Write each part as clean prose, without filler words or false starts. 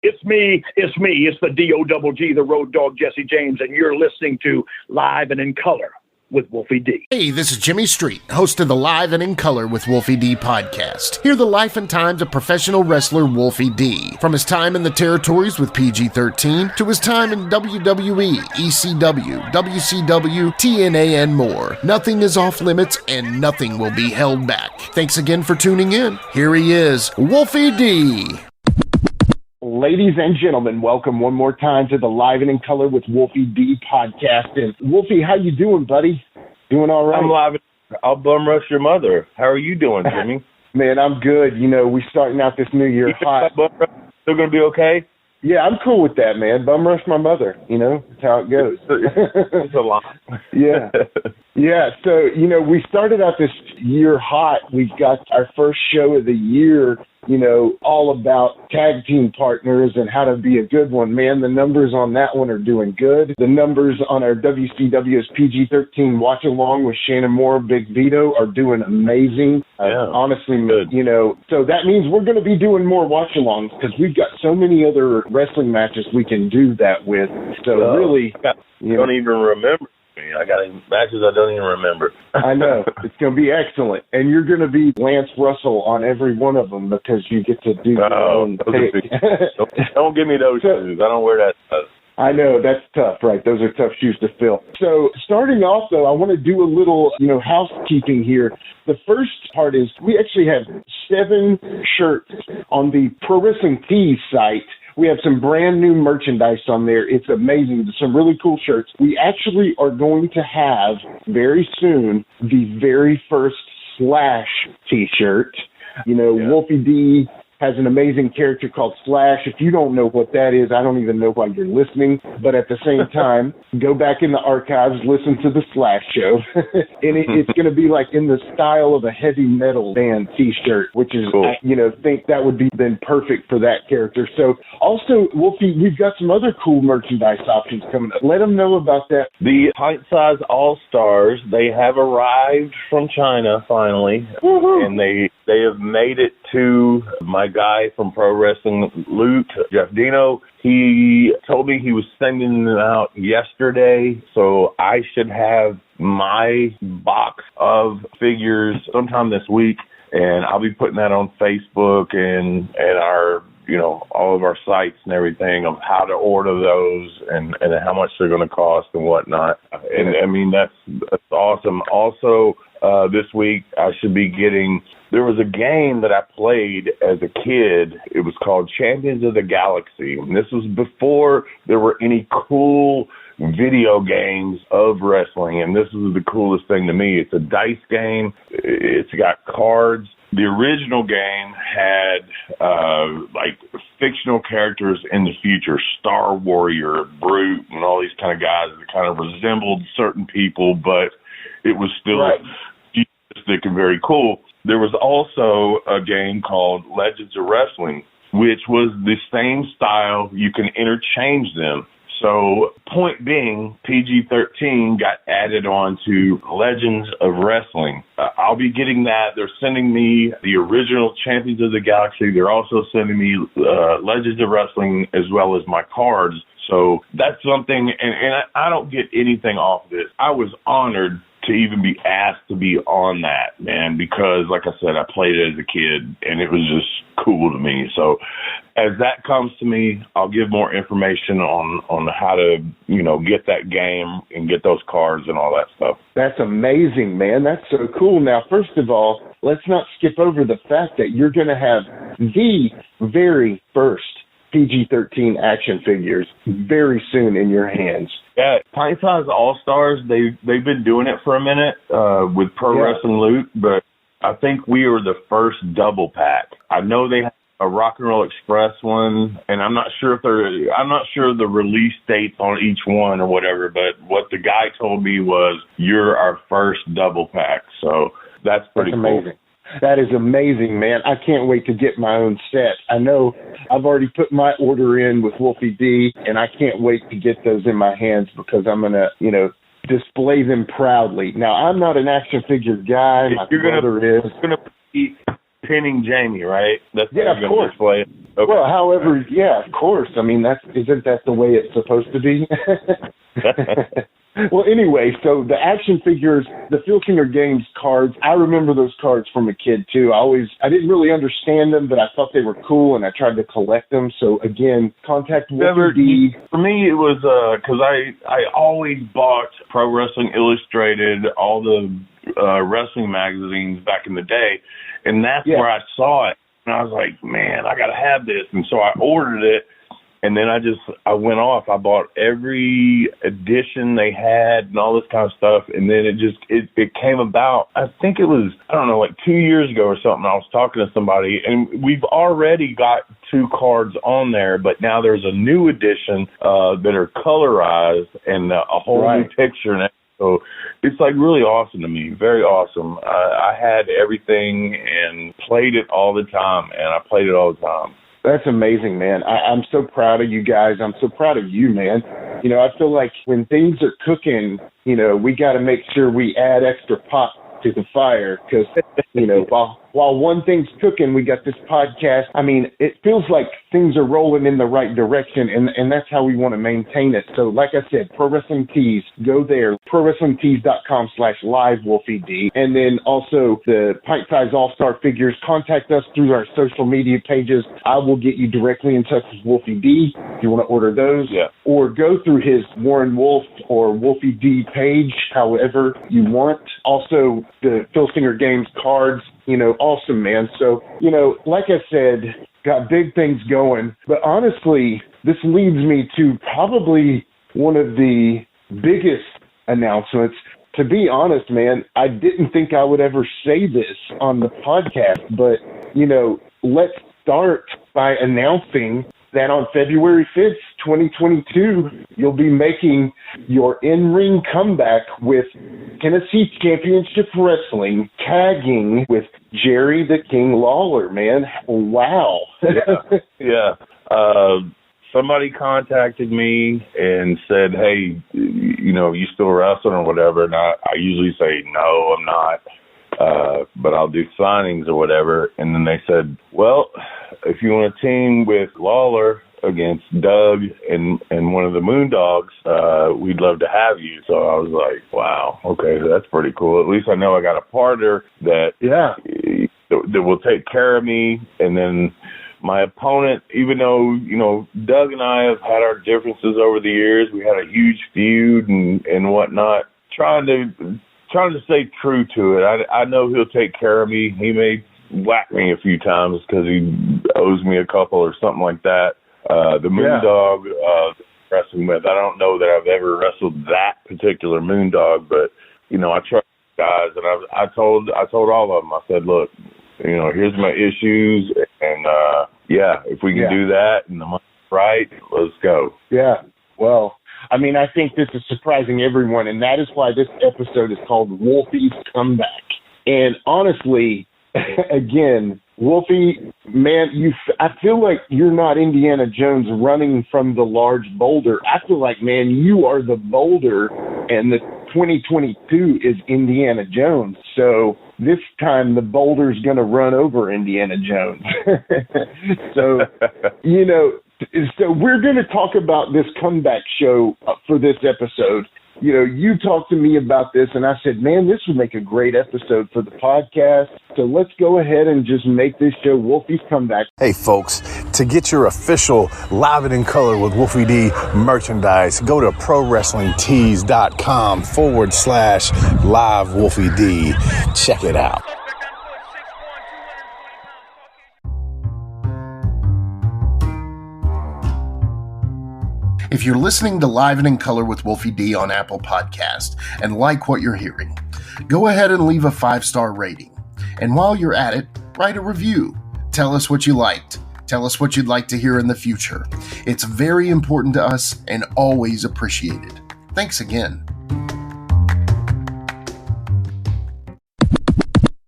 It's me. It's the D-O-double-G, the Road Dog, Jesse James, and you're listening to Live and in Color with Wolfie D. Hey, this is Jimmy Street, host of the Live and in Color with Wolfie D podcast. Hear the life and times of professional wrestler Wolfie D. From his time in the territories with PG-13 to his time in WWE, ECW, WCW, TNA, and more. Nothing is off limits and nothing will be held back. Thanks again for tuning in. Here he is, Wolfie D. Ladies and gentlemen, welcome one more time to the Live and in Color with Wolfie D podcast. And Wolfie, how you doing, buddy? Doing all right? I'm live. I'll bum rush your mother. How are you doing, Jimmy? Man, I'm good. You know, we starting out this new year hot. Still going to be okay? Yeah, I'm cool with that, man. Bum rush my mother. You know, that's how it goes. It's a lot. Yeah. Yeah, so, you know, we started out this year hot. We got our first show of the year, you know, all about tag team partners and how to be a good one. Man, the numbers on that one are doing good. The numbers on our WCW's PG-13 Watch Along with Shannon Moore, Big Vito are doing amazing. Honestly, good. You know, so that means we're going to be doing more Watch Alongs because we've got so many other wrestling matches we can do that with. So really, you don't even remember. I got matches I don't even remember. I know. It's going to be excellent. And you're going to be Lance Russell on every one of them because you get to do your own pick. Don't give me those shoes. I don't wear that stuff. I know. That's tough, right? Those are tough shoes to fill. So starting off, though, I want to do a little, you know, housekeeping here. The first part is we actually have 7 shirts on the Pro Wrestling Tees site. We have some brand new merchandise on there. It's amazing. Some really cool shirts. We actually are going to have very soon the very first Slash t-shirt. You know, Wolfie D has an amazing character called Slash. If you don't know what that is, I don't even know why you're listening. But at the same time, go back in the archives, listen to the Slash show. And it's going to be like in the style of a heavy metal band t-shirt, which is, cool. You know, think that would be then perfect for that character. So also, Wolfie, we've got some other cool merchandise options coming up. Let them know about that. The Pint Size All-Stars, they have arrived from China finally. Woo-hoo. And they have made it to my guy from Pro Wrestling Loot, Jeff Dino. He told me he was sending them out yesterday, so I should have my box of figures sometime this week, and I'll be putting that on Facebook and our, you know, all of our sites and everything of how to order those and how much they're going to cost and whatnot. And I mean, that's awesome. Also, this week I should be getting, there was a game that I played as a kid. It was called Champions of the Galaxy. And this was before there were any cool video games of wrestling. And this was the coolest thing to me. It's a dice game. It's got cards. The original game had like fictional characters in the future, Star Warrior, Brute, and all these kind of guys that kind of resembled certain people, but it was still futuristic and very cool. There was also a game called Legends of Wrestling, which was the same style. You can interchange them. So, point being, PG-13 got added on to Legends of Wrestling. I'll be getting that. They're sending me the original Champions of the Galaxy. They're also sending me Legends of Wrestling as well as my cards. So that's something, and I don't get anything off this. I was honored to even be asked to be on that, man, because, like I said, I played it as a kid, and it was just cool to me. So as that comes to me, I'll give more information on how to, you know, get that game and get those cards and all that stuff. That's amazing, man. That's so cool. Now, first of all, let's not skip over the fact that you're going to have the very first PG-13 action figures very soon in your hands. Yeah, Pint Size All-Stars, they've been doing it for a minute with Pro Wrestling Loot, but I think we were the first double pack. I know they have a Rock and Roll Express one, and I'm not sure the release dates on each one or whatever, but what the guy told me was, you're our first double pack. So that's pretty cool. Amazing. That is amazing, man. I can't wait to get my own set. I know I've already put my order in with Wolfie D, and I can't wait to get those in my hands because I'm going to, you know, display them proudly. Now, I'm not an action figure guy. My brother is. pinning Jamie, right? That's Yeah, of course. Display. Okay. Well, however, yeah, of course. I mean, isn't that the way it's supposed to be? Well, anyway, so the action figures, the Filsinger Games cards, I remember those cards from a kid too. I didn't really understand them, but I thought they were cool, and I tried to collect them. So again, contact Wolfie D. For me, it was because I always bought Pro Wrestling Illustrated, all the wrestling magazines back in the day, and that's where I saw it, and I was like, man, I got to have this, and so I ordered it. And then I went off. I bought every edition they had and all this kind of stuff. And then it came about, I think it was, I don't know, like 2 years ago or something. I was talking to somebody, and we've already got 2 cards on there, but now there's a new edition that are colorized and a whole new picture. And so it's like really awesome to me, very awesome. I had everything and played it all the time, and I played it all the time. That's amazing, man. I'm so proud of you guys. I'm so proud of you, man. You know, I feel like when things are cooking, you know, we got to make sure we add extra pot to the fire because, you know, while one thing's cooking, we got this podcast. I mean, it feels like things are rolling in the right direction, and that's how we want to maintain it. So, like I said, Pro Wrestling Tees, go there, prowrestlingtees.com/live Wolfie D. And then also the Pint Size All-Star figures, contact us through our social media pages. I will get you directly in touch with Wolfie D if you want to order those. Yeah. Or go through his Warren Wolf or Wolfie D page, however you want. Also, the Filsinger Games cards, you know, awesome, man. So, you know, like I said, got big things going. But honestly, this leads me to probably one of the biggest announcements. To be honest, man, I didn't think I would ever say this on the podcast, but, you know, let's start by announcing that on February 5th, 2022, you'll be making your in-ring comeback with Tennessee Championship Wrestling, tagging with Jerry The King Lawler, man. Wow. Yeah. Somebody contacted me and said, hey, you know, you still wrestling or whatever? And I usually say, no, I'm not. But I'll do signings or whatever. And then they said, well, if you want to team with Lawler against Doug and one of the Moondogs, we'd love to have you. So I was like, wow, okay, that's pretty cool. At least I know I got a partner that will take care of me. And then my opponent, even though, you know, Doug and I have had our differences over the years, we had a huge feud and whatnot, trying to stay true to it. I know he'll take care of me. He may whack me a few times because he owes me a couple or something like that. The Moondog wrestling with, I don't know that I've ever wrestled that particular Moondog, but, you know, I trust guys, and I told all of them, I said, look, you know, here's my issues, and if we can do that and the money's right, let's go. Yeah, well, I mean, I think this is surprising everyone, and that is why this episode is called Wolfie's Comeback. And honestly, again, Wolfie, man, I feel like you're not Indiana Jones running from the large boulder. I feel like, man, you are the boulder, and the 2022 is Indiana Jones. So this time the boulder's going to run over Indiana Jones. So, you know, so we're going to talk about this comeback show for this episode. You know, you talked to me about this, and I said, man, this would make a great episode for the podcast. So let's go ahead and just make this show Wolfie's Comeback. Hey, folks, to get your official Live and in Color with Wolfie D merchandise, go to prowrestlingtees.com/live Wolfie D. Check it out. If you're listening to Live and in Color with Wolfie D on Apple Podcast and like what you're hearing, go ahead and leave a 5-star rating. And while you're at it, write a review. Tell us what you liked. Tell us what you'd like to hear in the future. It's very important to us and always appreciated. Thanks again.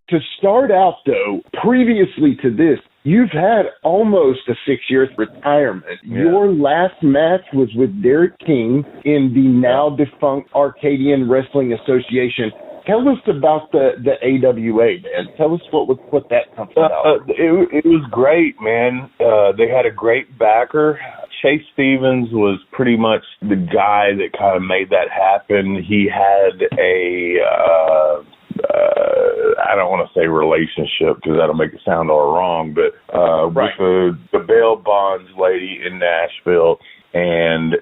To start out, though, previously to this, you've had almost a 6-year retirement. Yeah. Your last match was with Derek King in the now defunct Arcadian Wrestling Association. Tell us about the AWA, man. Tell us what that comes about. It was great, man. They had a great backer. Chase Stevens was pretty much the guy that kind of made that happen. He had I don't want to say relationship because that'll make it sound all wrong, but with the bail bonds lady in Nashville, and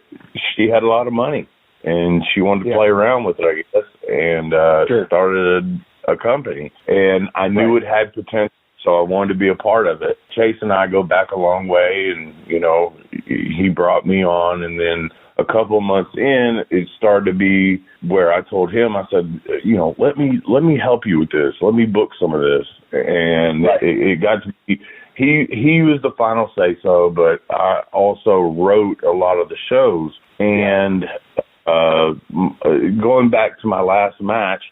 she had a lot of money, and she wanted to play around with it, I guess, and started a company, and I knew it had potential, so I wanted to be a part of it. Chase and I go back a long way, and, you know, he brought me on, and then a couple of months in, it started to be where I told him, I said, you know, let me help you with this. Let me book some of this. And it got to be, he was the final say-so, but I also wrote a lot of the shows. And going back to my last match,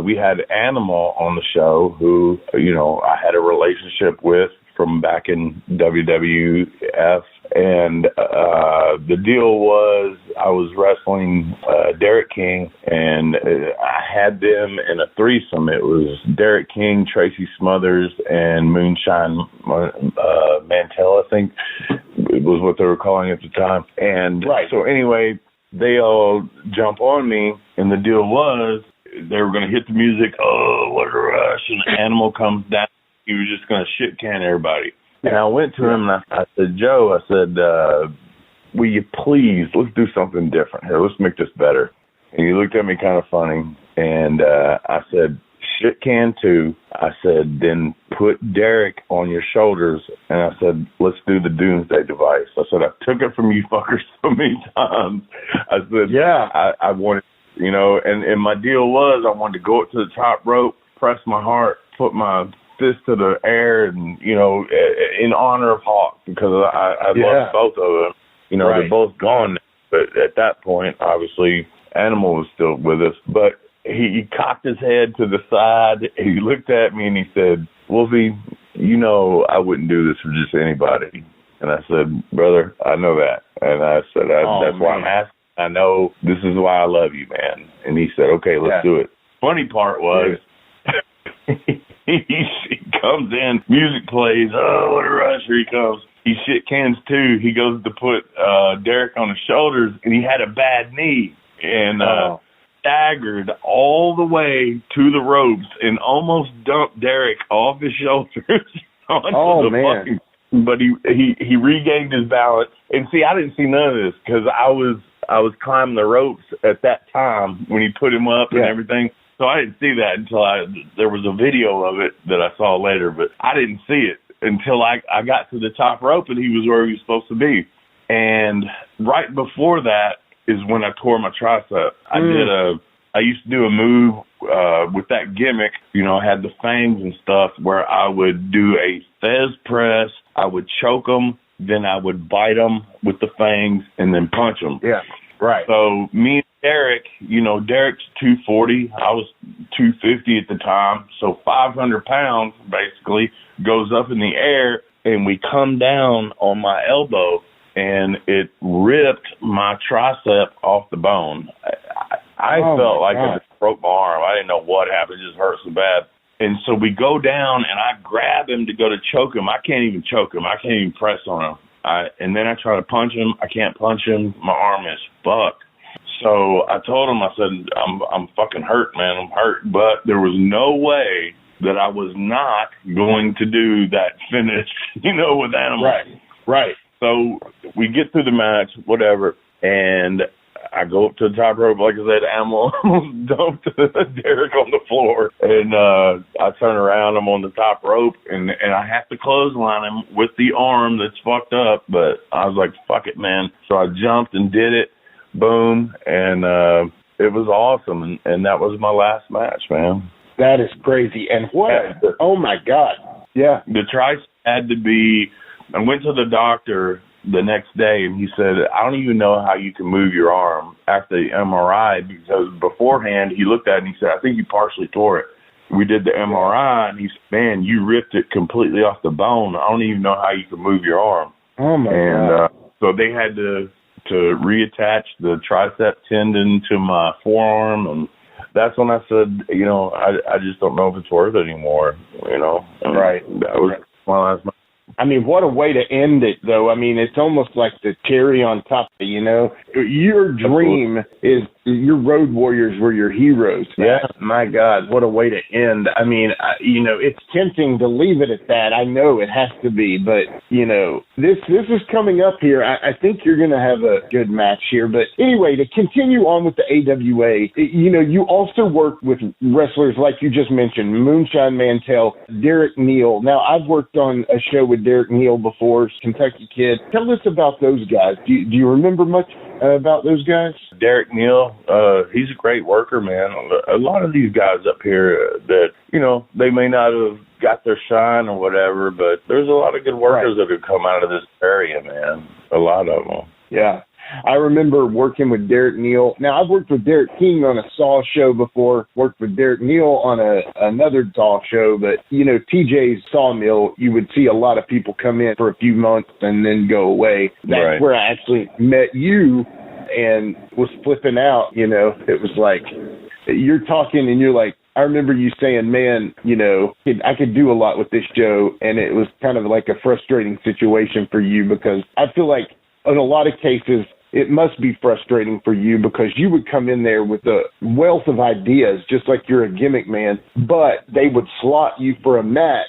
we had Animal on the show who, you know, I had a relationship with from back in WWF. And the deal was I was wrestling Derek King, and I had them in a threesome. It was Derek King, Tracy Smothers, and Moonshine Mantell, I think it was what they were calling it at the time. And so anyway, they all jump on me, and the deal was they were going to hit the music, oh, what a rush, and the Animal comes down. He was just going to shit can everybody. And I went to him and I said, Joe, I said, will you please, let's do something different here. Let's make this better. And he looked at me kind of funny. And I said, shit can too. I said, then put Derek on your shoulders. And I said, let's do the Doomsday Device. I said, I took it from you fuckers so many times. I said, I wanted, you know, and my deal was I wanted to go up to the top rope, press my heart, put my fist to the air, and, you know, in honor of Hawk, because I love both of them. You know, they're both gone now, but at that point, obviously, Animal was still with us. But he cocked his head to the side, he looked at me, and he said, Wolfie, you know I wouldn't do this for just anybody. And I said, brother, I know that. And I said, that's why I'm asking. I know this is why I love you, man. And he said, okay, let's do it. Funny part was, he comes in, music plays, oh, what a rush, here he comes. He shit cans too. He goes to put Derek on his shoulders, and he had a bad knee, and staggered all the way to the ropes and almost dumped Derek off his shoulders onto the fucking. But he regained his balance. And see, I didn't see none of this because I was climbing the ropes at that time when he put him up and everything. So I didn't see that until there was a video of it that I saw later, but I didn't see it until I got to the top rope and he was where he was supposed to be. And right before that is when I tore my tricep. I used to do a move with that gimmick, you know, I had the fangs and stuff where I would do a Fez press, I would choke them, then I would bite them with the fangs and then punch them. Yeah, right. So me and Derek, you know, Derek's 240. I was 250 at the time. So 500 pounds basically goes up in the air, and we come down on my elbow, and it ripped my tricep off the bone. I felt like I just broke my arm. I didn't know what happened. It just hurt so bad. And so we go down, and I grab him to go to choke him. I can't even choke him. I can't even press on him. And then I try to punch him. I can't punch him. My arm is fucked. So I told him, I said, I'm fucking hurt, man. I'm hurt. But there was no way that I was not going to do that finish, you know, with Animal. Right. So we get through the match, whatever, and I go up to the top rope, like I said, Animal almost dumped Derek on the floor. And I turn around, I'm on the top rope, and I have to clothesline him with the arm that's fucked up. But I was like, fuck it, man. So I jumped and did it. Boom. And it was awesome. And that was my last match, man. That is crazy. And what? Oh, my God. Yeah. The tricep had to be, I went to the doctor the next day, and he said, I don't even know how you can move your arm after the MRI, because beforehand he looked at it and he said, I think you partially tore it. We did the MRI, and he said, man, you ripped it completely off the bone. I don't even know how you can move your arm. Oh, my God. So they had to reattach the tricep tendon to my forearm, and that's when I said, I just don't know if it's worth it anymore, Right. That was my last match. I mean, what a way to end it, though. I mean, it's almost like the cherry on top, Your dream is your road warriors were your heroes. Yeah. My God, what a way to end. I mean, it's tempting to leave it at that. I know it has to be, but, this is coming up here. I think you're going to have a good match here. But anyway, to continue on with the AWA, you also work with wrestlers like you just mentioned, Moonshine Mantell, Derek Neal. Now, I've worked on a show with Derek Neal before, Kentucky Kid. Tell us about those guys. Do you remember much about those guys? Derek Neal, he's a great worker, man. A lot of these guys up here that, they may not have got their shine or whatever, but there's a lot of good workers that have come out of this area, man. A lot of them. Yeah. I remember working with Derek Neal. Now, I've worked with Derek King on a Saw show before, worked with Derek Neal on another Saw show, but, TJ's Sawmill, you would see a lot of people come in for a few months and then go away. That's where I actually met you and was flipping out, It was like, you're talking and you're like, I remember you saying, man, I could do a lot with this show, and it was kind of like a frustrating situation for you because I feel like in a lot of cases, it must be frustrating for you because you would come in there with a wealth of ideas, just like you're a gimmick man, but they would slot you for a match,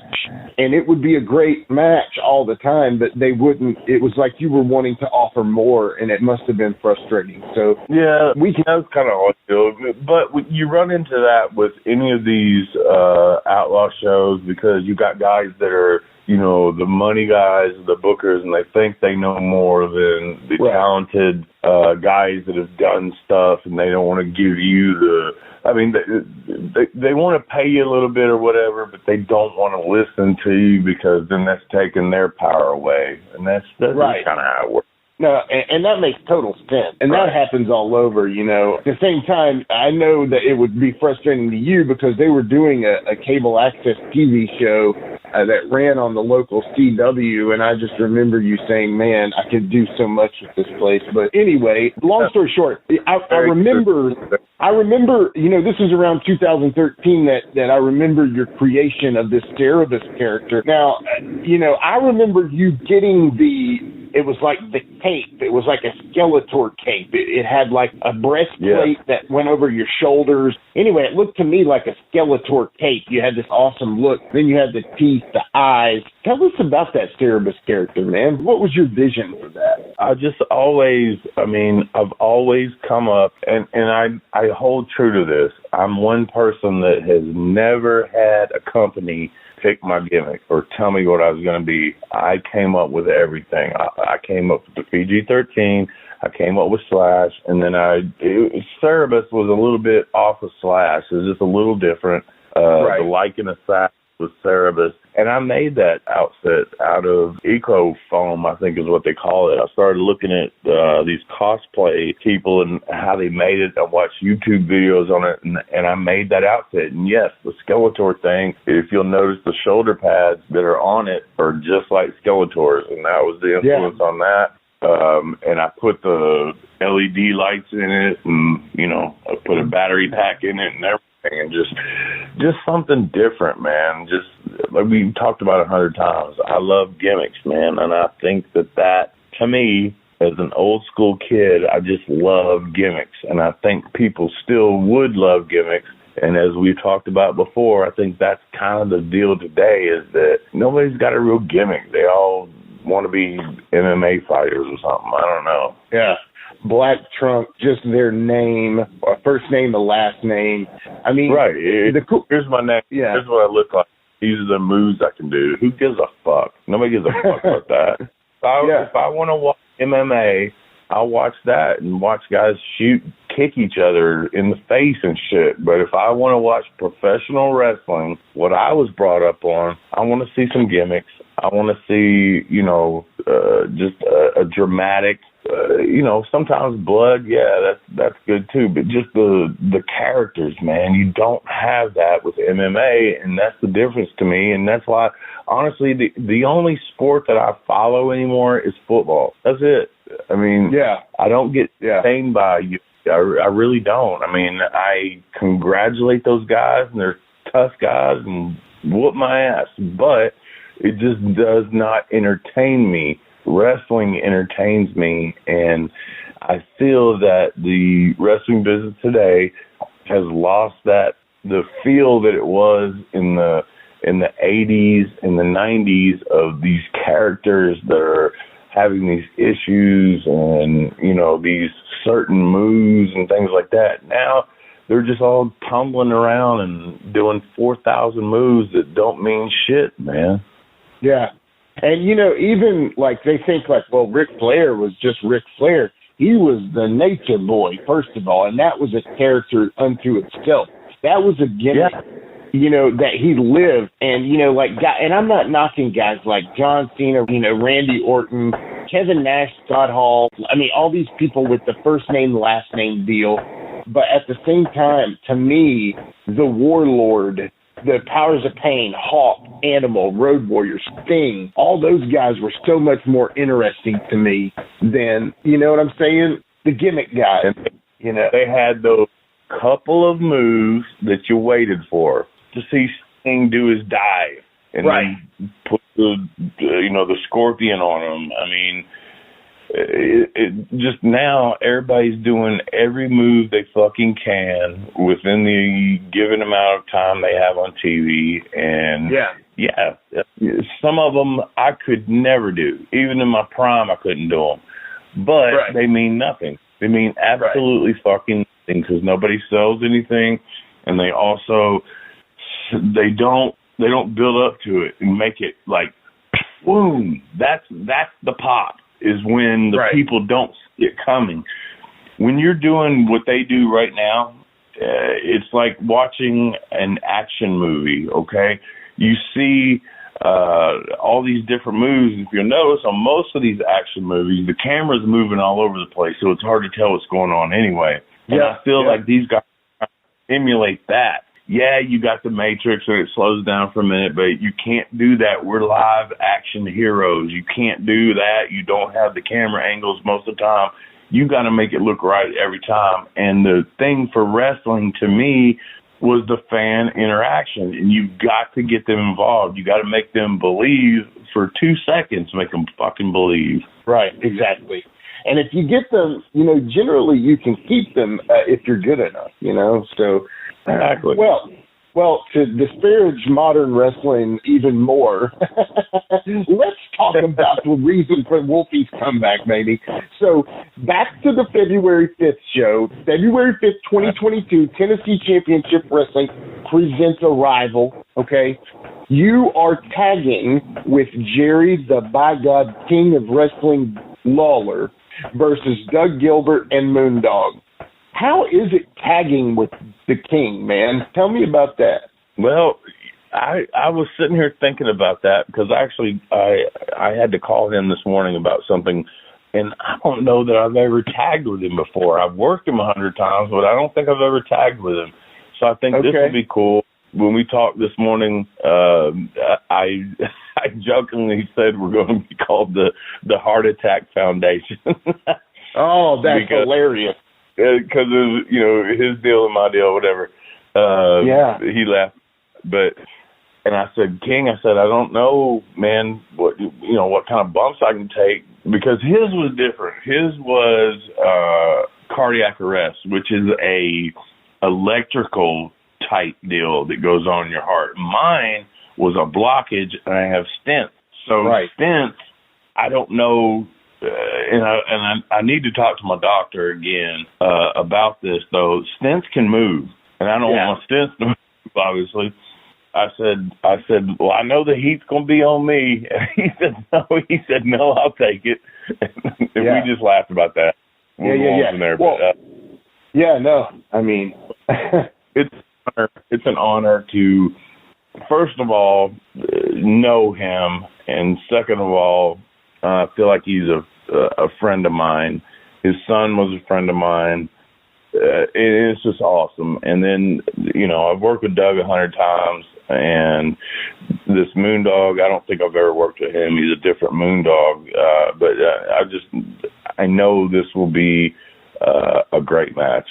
and it would be a great match all the time, but they wouldn't. It was like you were wanting to offer more, and it must have been frustrating. So yeah, that's kind of how I feel. But you run into that with any of these outlaw shows because you got guys that are, the money guys, the bookers, and they think they know more than the talented guys that have done stuff, and they don't want to give you they want to pay you a little bit or whatever, but they don't want to listen to you because then that's taking their power away, and that's kind of how it works. No, and that makes total sense. And that happens all over, At the same time, I know that it would be frustrating to you because they were doing a cable access TV show that ran on the local CW, and I just remember you saying, man, I could do so much with this place. But anyway, long story short, I remember, this is around 2013 that I remember your creation of this Cerebus character. Now, I remember you getting it was like the cape. It was like a Skeletor cape. It had like a breastplate that went over your shoulders. Anyway, it looked to me like a Skeletor cape. You had this awesome look. Then you had the teeth, the eyes. Tell us about that Cerebus character, man. What was your vision for that? I've always come up, and I hold true to this. I'm one person that has never had a company pick my gimmick or tell me what I was going to be. I came up with everything. I came up with the PG-13. I came up with Slash, and then Cerebus was a little bit off of Slash. It was just a little different. The Lycan Assassin was Cerebus. And I made that outfit out of eco foam, I think is what they call it. I started looking at these cosplay people and how they made it. I watched YouTube videos on it, and I made that outfit. And yes, the Skeletor thing, if you'll notice the shoulder pads that are on it are just like Skeletor's, and that was the influence on that. And I put the LED lights in it, and, I put a battery pack in it and everything. And just something different, man. Just like we talked about 100 times. I love gimmicks, man, and I think that to me, as an old school kid, I just love gimmicks, and I think people still would love gimmicks. And as we talked about before, I think that's kind of the deal today is that nobody's got a real gimmick. They all want to be MMA fighters or something. I don't know. Yeah. Black trunk, just their name, or first name, the last name. I mean, here's my name. Yeah. Here's what I look like. These are the moves I can do. Who gives a fuck? Nobody gives a fuck about that. If I want to watch MMA, I'll watch that and watch guys kick each other in the face and shit. But if I want to watch professional wrestling, what I was brought up on, I want to see some gimmicks. I want to see, just a dramatic, sometimes blood. Yeah, that's good too. But just the characters, man, you don't have that with MMA, and that's the difference to me. And that's why, honestly, the only sport that I follow anymore is football. That's it. I mean, I don't get entertained by you. I really don't. I mean, I congratulate those guys, and they're tough guys, and whoop my ass. But it just does not entertain me. Wrestling entertains me, and I feel that the wrestling business today has lost the feel that it was in the 80s and the 90s of these characters that are having these issues and, you know, these certain moves and things like that. Now they're just all tumbling around and doing 4,000 moves that don't mean shit, man. Yeah. And, you know, even like they think like, well, Ric Flair was just Ric Flair. He was the nature boy, first of all, and that was a character unto itself. That was a gimmick, you know, that he lived. And, you know, like, and I'm not knocking guys like John Cena, you know, Randy Orton, Kevin Nash, Scott Hall. I mean, all these people with the first name, last name deal. But at the same time, to me, the Warlord, the Powers of Pain, Hawk, Animal, Road Warrior, Sting, all those guys were so much more interesting to me than, you know what I'm saying? The gimmick guys, you know. They had those couple of moves that you waited for to see Sting do his dive and then put the scorpion on him. I mean, it just now everybody's doing every move they fucking can within the given amount of time they have on TV. And some of them I could never do. Even in my prime, I couldn't do them. But they mean nothing. They mean absolutely fucking nothing because nobody sells anything, and they also they don't build up to it and make it like boom. That's the pop. Is when the people don't see it coming. When you're doing what they do right now, it's like watching an action movie, okay? You see all these different moves. If you'll notice, on most of these action movies, the camera's moving all over the place, so it's hard to tell what's going on anyway. And I feel like these guys emulate that. Yeah, you got the Matrix and it slows down for a minute, but you can't do that. We're live action heroes. You can't do that. You don't have the camera angles most of the time. You got to make it look right every time. And the thing for wrestling to me was the fan interaction, and you've got to get them involved. You got to make them believe for 2 seconds, make them fucking believe. Right, exactly. And if you get them, you know, generally you can keep them if you're good enough, you know, so. Exactly. Well, to disparage modern wrestling even more, let's talk about the reason for Wolfie's comeback, baby. So, back to the February 5th show. February 5th, 2022, Tennessee Championship Wrestling presents a rival, okay? You are tagging with Jerry the King of Wrestling Lawler versus Doug Gilbert and Moondog. How is it tagging with the King, man? Tell me about that. Well, I was sitting here thinking about that because actually I had to call him this morning about something, and I don't know that I've ever tagged with him before. I've worked him 100 times, but I don't think I've ever tagged with him. So I think this would be cool. When we talked this morning, I jokingly said we're going to be called the Heart Attack Foundation. Oh, that's hilarious. Because of, you know, his deal and my deal, whatever. He laughed. And I said, King, I don't know, man, what kind of bumps I can take, because his was different. His was cardiac arrest, which is a electrical type deal that goes on in your heart. Mine was a blockage, and I have stents. So stents, I don't know. And I need to talk to my doctor again about this, though. Stents can move, and I don't want my stents to move, obviously. I said, well, I know the heat's going to be on me. And he said, no, I'll take it. And we just laughed about that. I mean, it's an honor to, first of all, know him, and second of all, I feel like he's a friend of mine. His son was a friend of mine. It's just awesome. And then, you know, I've worked with Doug 100 times, and this Moondog, I don't think I've ever worked with him. He's a different Moondog. But I know this will be a great match.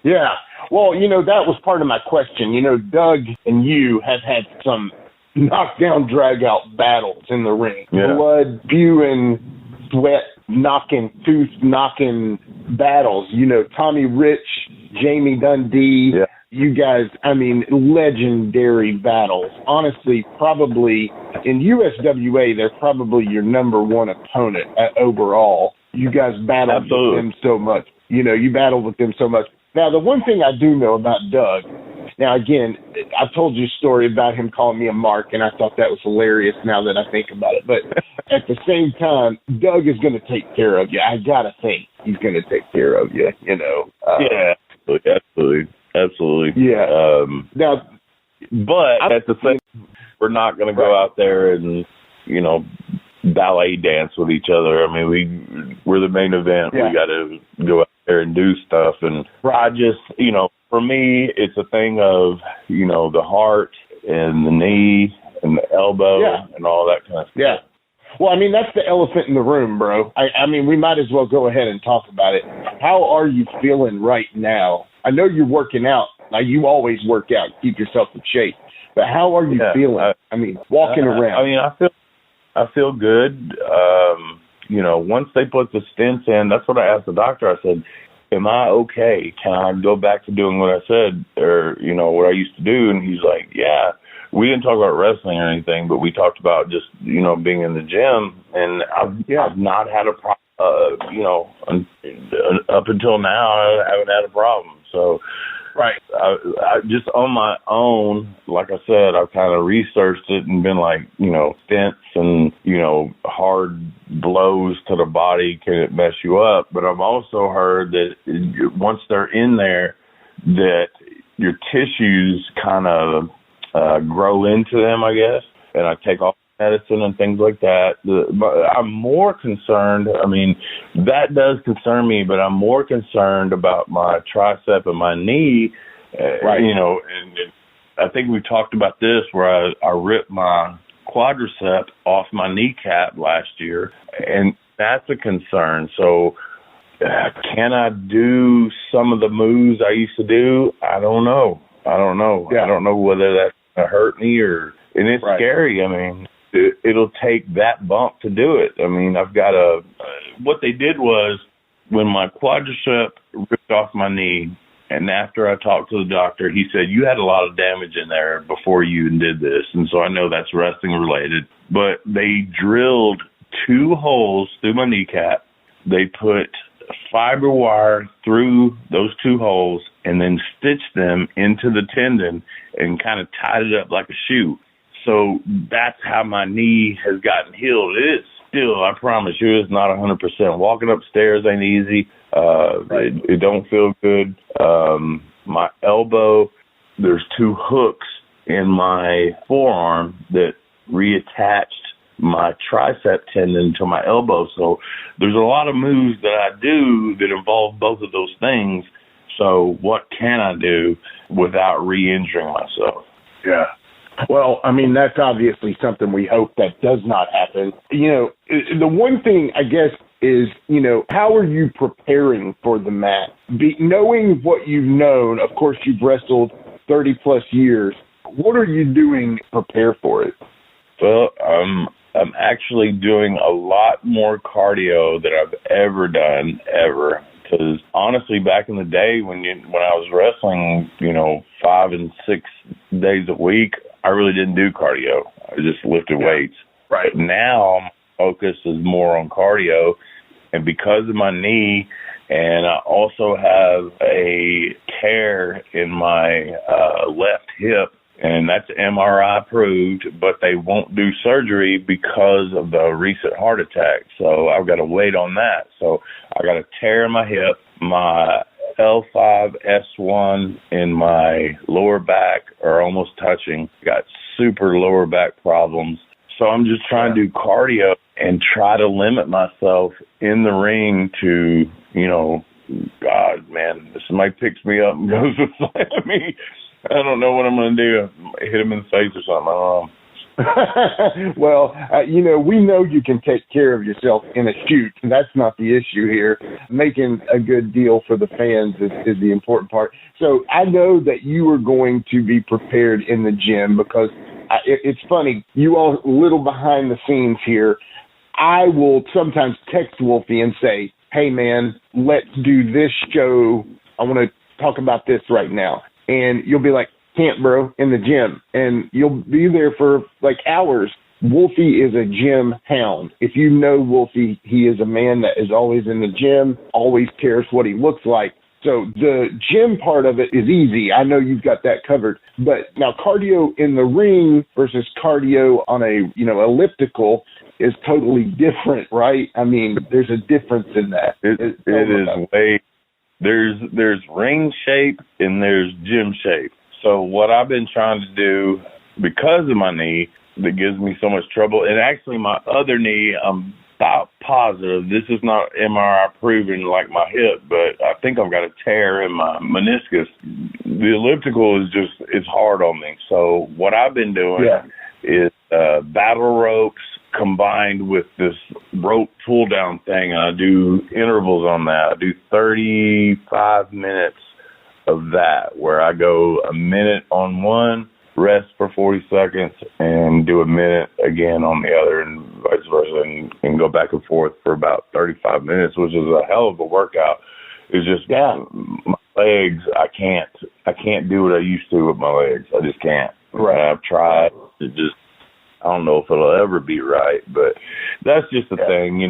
Yeah. Well, that was part of my question. Doug and you have had some knockdown, drag-out battles in the ring. Yeah. Blood, spewing, sweat, tooth knocking battles. Tommy Rich, Jamie Dundee. Yeah. You guys, legendary battles. Honestly, probably in USWA, they're probably your number one opponent overall. You guys battled with them so much. You battled with them so much. Now, the one thing I do know about Doug, now, again, I've told you a story about him calling me a mark, and I thought that was hilarious now that I think about it. But at the same time, Doug is going to take care of you. I got to think he's going to take care of you, Yeah, absolutely. Yeah. But at the same time, we're not going to go out there and, ballet dance with each other. We're the main event. Yeah. We got to go out there and do stuff. And I just, for me, it's a thing of, the heart and the knee and the elbow and all that kind of stuff. Yeah. Well, that's the elephant in the room, bro. We might as well go ahead and talk about it. How are you feeling right now? I know you're working out. Now, you always work out, keep yourself in shape. But how are you feeling? Walking around. I feel good. Once they put the stents in, that's what I asked the doctor. I said, am I okay? Can I go back to doing what I said or, what I used to do? And he's like, yeah. We didn't talk about wrestling or anything, but we talked about just, being in the gym. And I've not had a problem, up until now, I haven't had a problem. So, right. I just on my own, like I said, I've kind of researched it and been like, stents and, hard blows to the body, can it mess you up? But I've also heard that once they're in there, that your tissues kind of grow into them, I guess. And I take off medicine and things like that. But I'm more concerned, that does concern me, but I'm more concerned about my tricep and my knee, right. And I think we talked about this where I ripped my quadricep off my kneecap last year, and that's a concern. So can I do some of the moves I used to do? I don't know. Yeah. I don't know whether that's going to hurt me and it's scary. It'll take that bump to do it. I've got what they did was when my quadricep ripped off my knee, and after I talked to the doctor, he said, you had a lot of damage in there before you even did this. And so I know that's wrestling related, but they drilled 2 holes through my kneecap. They put fiber wire through those 2 holes and then stitched them into the tendon and kind of tied it up like a shoe. So that's how my knee has gotten healed. It is still, I promise you, it's not 100%. Walking upstairs ain't easy. It don't feel good. My elbow, there's 2 hooks in my forearm that reattached my tricep tendon to my elbow. So there's a lot of moves that I do that involve both of those things. So what can I do without re-injuring myself? Yeah. Well, that's obviously something we hope that does not happen. The one thing, I guess, is, how are you preparing for the match? Knowing what you've known, of course, you've wrestled 30-plus years. What are you doing to prepare for it? Well, I'm actually doing a lot more cardio than I've ever done, ever. Because honestly, back in the day when I was wrestling, 5 and 6 days a week, I really didn't do cardio. I just lifted weights. Right. But now my focus is more on cardio, and because of my knee, and I also have a tear in my left hip, and that's MRI approved, but they won't do surgery because of the recent heart attack. So I've got to wait on that. So I got a tear in my hip, my L5, S1 in my lower back are almost touching. Got super lower back problems. So I'm just trying to do cardio and try to limit myself in the ring to, God, man, if somebody picks me up and goes to slam me, I don't know what I'm going to do. Hit him in the face or something. I don't know. Well, we know you can take care of yourself in a shoot. That's not the issue here. Making a good deal for the fans is the important part. So I know that you are going to be prepared in the gym because it's funny. You all a little behind the scenes here. I will sometimes text Wolfie and say, hey, man, let's do this show. I want to talk about this right now. And you'll be like, can't, bro, in the gym. And you'll be there for like hours. Wolfie is a gym hound. If you know Wolfie, he is a man that is always in the gym, always cares what he looks like. So the gym part of it is easy. I know you've got that covered. But now cardio in the ring versus cardio on a, elliptical is totally different, right? I mean, there's a difference in that. It is way, there's ring shape and there's gym shape. So what I've been trying to do, because of my knee that gives me so much trouble, and actually my other knee, I'm about positive, this is not MRI proven like my hip, but I think I've got a tear in my meniscus. The elliptical is it's hard on me. So what I've been doing is battle ropes combined with this rope pull down thing, and I do intervals on that. I do 35 minutes of that, where I go a minute on one, rest for 40 seconds, and do a minute again on the other, and vice versa, and go back and forth for about 35 minutes, which is a hell of a workout. It's just my legs. I can't do what I used to with my legs. I just can't. Right. I've tried. I don't know if it'll ever be right, but that's just the thing.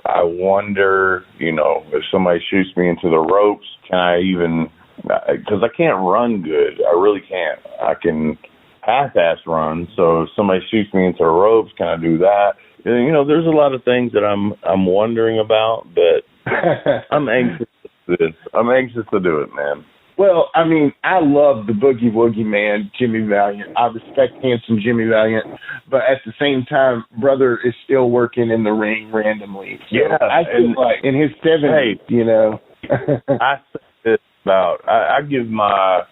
I wonder, if somebody shoots me into the ropes, can I even? Because I can't run good. I really can't. I can half-ass run. So if somebody shoots me into the ropes, can I do that? There's a lot of things that I'm wondering about, but I'm anxious to do this. I'm anxious to do it, man. Well, I mean, I love the Boogie Woogie man, Jimmy Valiant. I respect handsome Jimmy Valiant, but at the same time, brother is still working in the ring randomly. So I feel like in his 70s, I said this about, I give my,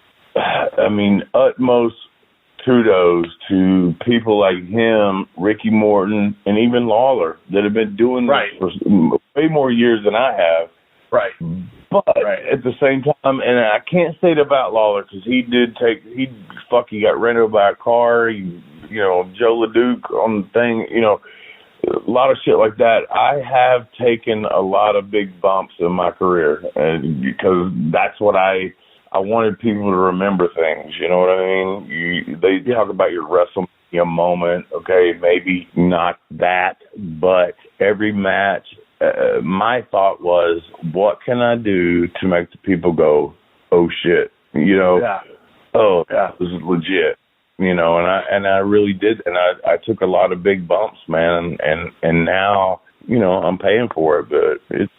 utmost kudos to people like him, Ricky Morton, and even Lawler that have been doing this for way more years than I have. Right. But at the same time, and I can't say it about Lawler because he got ran over by a car, Joe LeDuc on the thing, a lot of shit like that. I have taken a lot of big bumps in my career, and because that's what I wanted people to remember things. You know what I mean? They talk about your WrestleMania moment. Okay, maybe not that, but every match. My thought was, what can I do to make the people go, oh shit, oh, this is legit, and I really did, and I took a lot of big bumps, man, and now, I'm paying for it, but it's,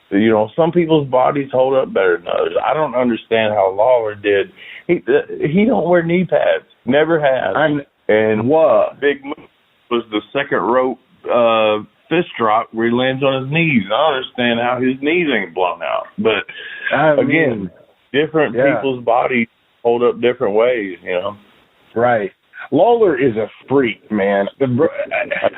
some people's bodies hold up better than others. I don't understand how Lawler did. He don't wear knee pads, never has, and what Big Move was the second rope, fist drop where he lands on his knees. I understand how his knees ain't blown out. But, again, different people's bodies hold up different ways, Right. Lawler is a freak, man.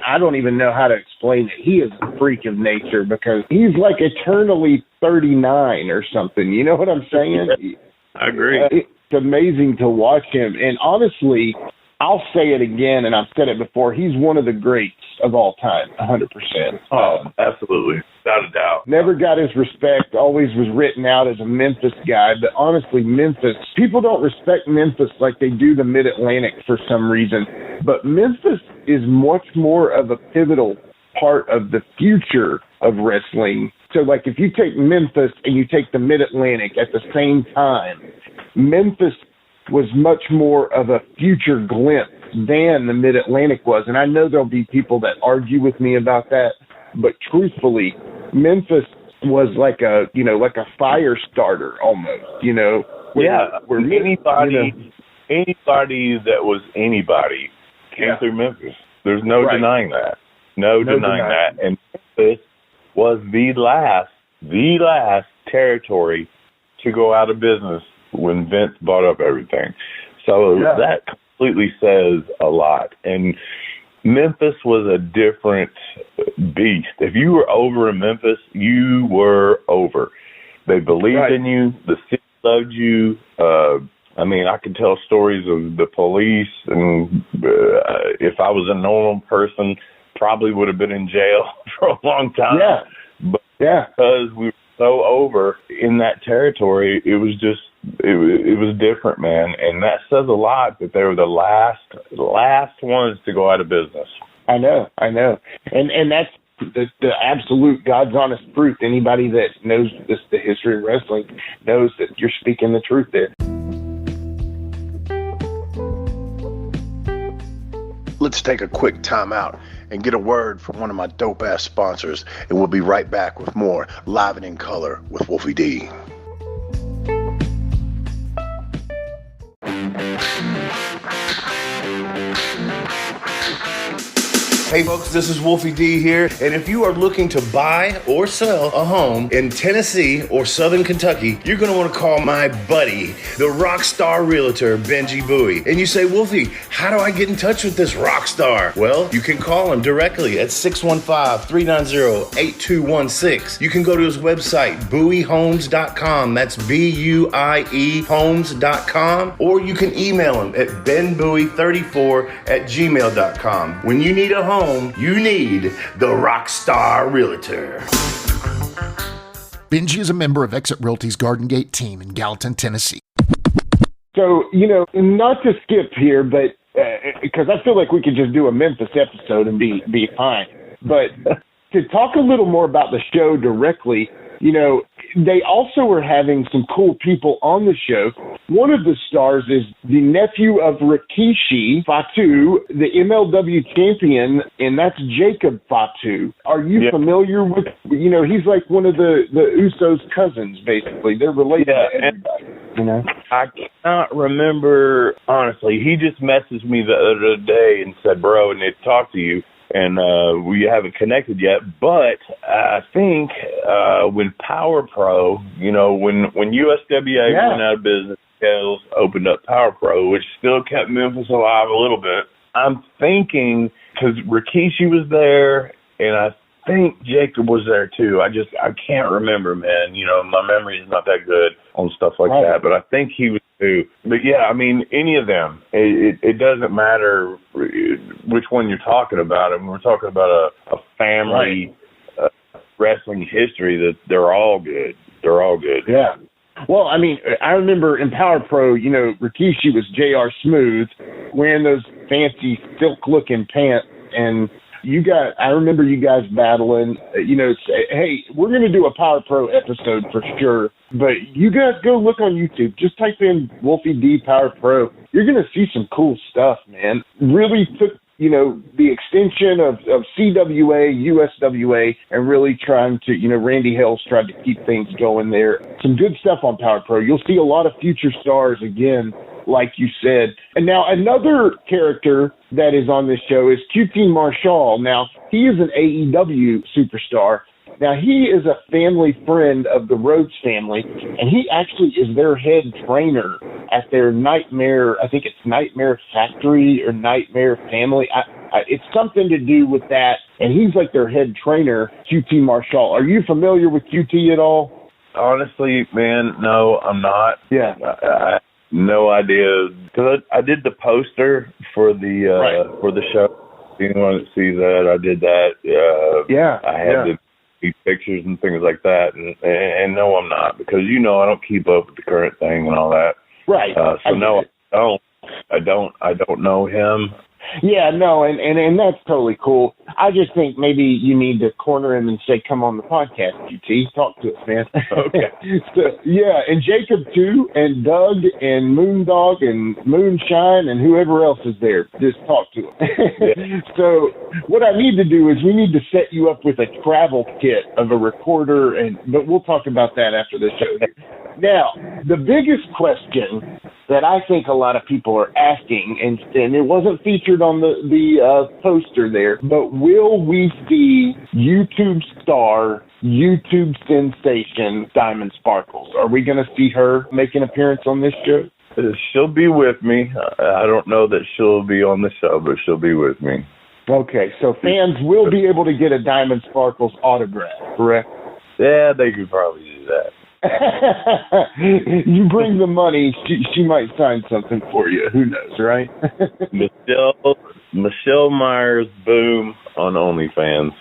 I don't even know how to explain it. He is a freak of nature because he's like eternally 39 or something. You know what I'm saying? I agree. It's amazing to watch him. And honestly, I'll say it again, and I've said it before, he's one of the greats of all time, 100%. Oh, absolutely. Without a doubt. Never got his respect, always was written out as a Memphis guy, but honestly, Memphis, people don't respect Memphis like they do the Mid-Atlantic for some reason, but Memphis is much more of a pivotal part of the future of wrestling. So, like, if you take Memphis and you take the Mid-Atlantic at the same time, Memphis was much more of a future glimpse than the Mid-Atlantic was. And I know there'll be people that argue with me about that, but truthfully, Memphis was like a fire starter almost, where anybody that was anybody came through Memphis. There's no denying that. No denying that. And Memphis was the last territory to go out of business when Vince bought up everything. So that completely says a lot. And Memphis was a different beast. If you were over in Memphis, you were over. They believed in you. The city loved you. I mean, I could tell stories of the police, and if I was a normal person, probably would have been in jail for a long time. Yeah. But because we were so over in that territory, it was just, it was different, man. And that says a lot that they were the last ones to go out of business. I know. And that's the absolute God's honest truth. Anybody that knows the history of wrestling knows that you're speaking the truth there. Let's take a quick time out and get a word from one of my dope-ass sponsors, and we'll be right back with more Live and in Color with Wolfie D. Hey folks, this is Wolfie D here, and if you are looking to buy or sell a home in Tennessee or Southern Kentucky, you're going to want to call my buddy, the rock star realtor, Benji Bowie. And you say, Wolfie, how do I get in touch with this rock star? Well, you can call him directly at 615-390-8216. You can go to his website, bowiehomes.com. That's B-U-I-E homes.com. Or you can email him at benbowie34@gmail.com. When you need a home, you need the Rockstar Realtor. Benji is a member of Exit Realty's Garden Gate team in Gallatin, Tennessee. So, not to skip here, but because I feel like we could just do a Memphis episode and be fine. But to talk a little more about the show directly, they also are having some cool people on the show. One of the stars is the nephew of Rikishi Fatu, the MLW champion, and that's Jacob Fatu. Are you familiar with, he's like one of the Usos' cousins, basically. They're related to everybody, I cannot remember, honestly. He just messaged me the other day and said, bro, I need to talk to you. And we haven't connected yet, but I think when Power Pro, when USWA went out of business, Kells opened up Power Pro, which still kept Memphis alive a little bit. I'm thinking, because Rikishi was there, and I think Jacob was there too. I can't remember, man. My memory is not that good on stuff like that, but I think he was too. But yeah, I mean, any of them. It doesn't matter which one you're talking about. I mean, we're talking about a family wrestling history that they're all good. They're all good. Yeah. Well, I mean, I remember in Power Pro, Rikishi was J.R. Smooth wearing those fancy silk-looking pants, and I remember you guys battling, say, hey, we're going to do a Power Pro episode for sure, but you guys go look on YouTube. Just type in Wolfie D Power Pro. You're going to see some cool stuff, man. Really took, the extension of CWA, USWA, and really trying to, Randy Hales tried to keep things going there. Some good stuff on Power Pro. You'll see a lot of future stars again, like you said. And now another character that is on this show is QT Marshall. Now, he is an AEW superstar. Now, he is a family friend of the Rhodes family, and he actually is their head trainer at their Nightmare, I think it's Nightmare Factory or Nightmare Family. It's something to do with that, and he's like their head trainer, QT Marshall. Are you familiar with QT at all? Honestly, man, no, I'm not. Yeah. I have no idea. Because I did the poster for the show. Anyone that sees that, I did that. I had the pictures and things like that, and no, I'm not, because I don't keep up with the current thing and all that. Right. So no, I don't know him. Yeah, no, and that's totally cool. I just think maybe you need to corner him and say, come on the podcast, QT. Talk to us, man. Okay. So, yeah, and Jacob, too, and Doug, and Moondog, and Moonshine, and whoever else is there. Just talk to him. Yeah. So what I need to do is we need to set you up with a travel kit of a recorder, but we'll talk about that after the show. Now, the biggest question that I think a lot of people are asking, and it wasn't featured on the poster there, but will we see YouTube star, YouTube sensation Diamond Sparkles? Are we going to see her make an appearance on this show? She'll be with me. I don't know that she'll be on the show, but she'll be with me. Okay, so fans will be able to get a Diamond Sparkles autograph, correct? Yeah, they could probably do that. You bring the money, she might sign something for you. Who knows, right? Michelle Myers Boom on OnlyFans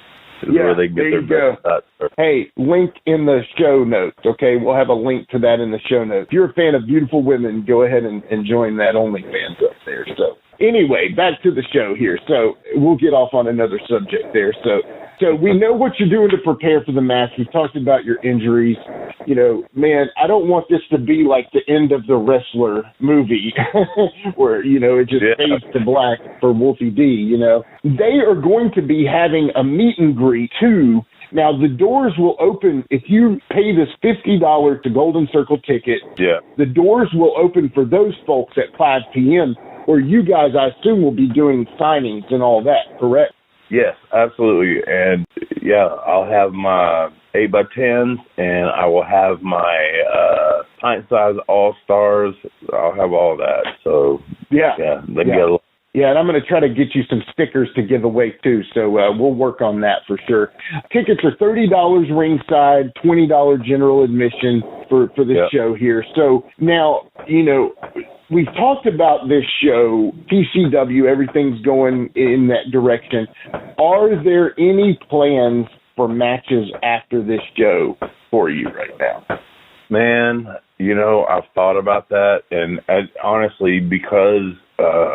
is where they get their best shots. Hey, link in the show notes, okay? We'll have a link to that in the show notes. If you're a fan of beautiful women, go ahead and join that OnlyFans up there. So anyway, back to the show here. So we'll get off on another subject there. So we know what you're doing to prepare for the match. We've talked about your injuries. You know, man, I don't want this to be like the end of the Wrestler movie where, you know, it just fades to black for Wolfie D, you know. They are going to be having a meet and greet, too. Now, the doors will open if you pay this $50 to Golden Circle ticket. Yeah. The doors will open for those folks at 5 p.m., where you guys, I assume, will be doing signings and all that, correct? Yes, absolutely. And yeah, I'll have my 8x10s and I will have my pint size all-stars. I'll have all that. So yeah, they get a lot. Yeah, and I'm going to try to get you some stickers to give away, too. So we'll work on that for sure. Tickets are $30 ringside, $20 general admission for this show here. So now, you know, we've talked about this show, PCW, everything's going in that direction. Are there any plans for matches after this show for you right now? Man, you know, I've thought about that. And honestly, because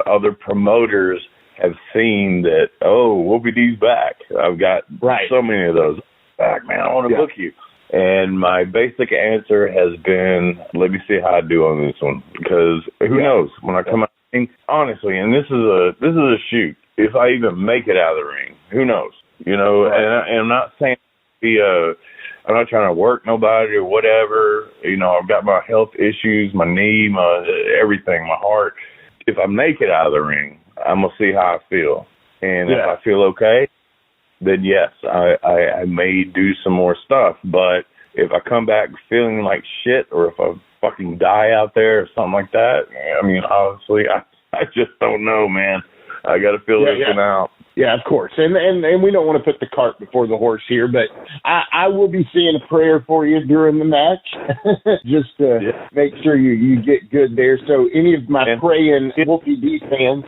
other promoters have seen that, Wolfie D's back. I've got so many of those back, man. I want to book you. And my basic answer has been, let me see how I do on this one, because who knows when I come out. Honestly, and this is a shoot. If I even make it out of the ring, who knows? You know, and I'm not saying I'm not trying to work nobody or whatever. You know, I've got my health issues, my knee, my everything, my heart. If I make it out of the ring, I'm gonna see how I feel, and if I feel okay, then yes, I may do some more stuff. But if I come back feeling like shit, or if I fucking die out there or something like that, I mean, honestly, I just don't know, man. I got to feel this one out. Yeah, of course. And we don't want to put the cart before the horse here, but I will be saying a prayer for you during the match just to make sure you get good there. So any of my praying Wolfie D fans,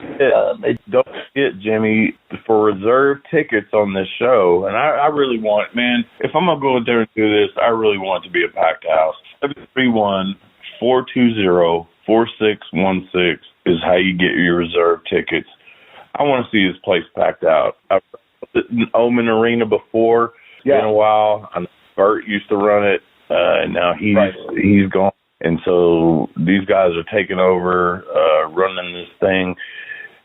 don't forget, Jimmy, for reserve tickets on this show, and I really want, man, if I'm going to go out there and do this, I really want it to be a packed house. 731-420-4616 is how you get your reserve tickets. I want to see this place packed out. I've been in Oman Arena before. It's been a while. I know Byrd used to run it, and now he's gone. And so these guys are taking over, running this thing.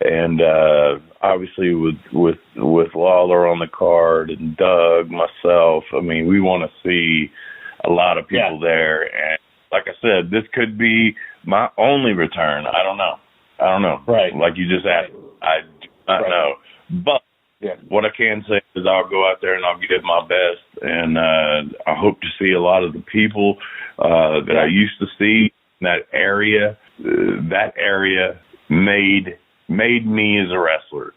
And obviously with Lawler on the card and Doug, myself, I mean, we want to see a lot of people there. And like I said, this could be my only return. I don't know. Right. Like you just asked. I do not know. But what I can say is I'll go out there and I'll give my best. And I hope to see a lot of the people that I used to see in that area. That area made me as a wrestler.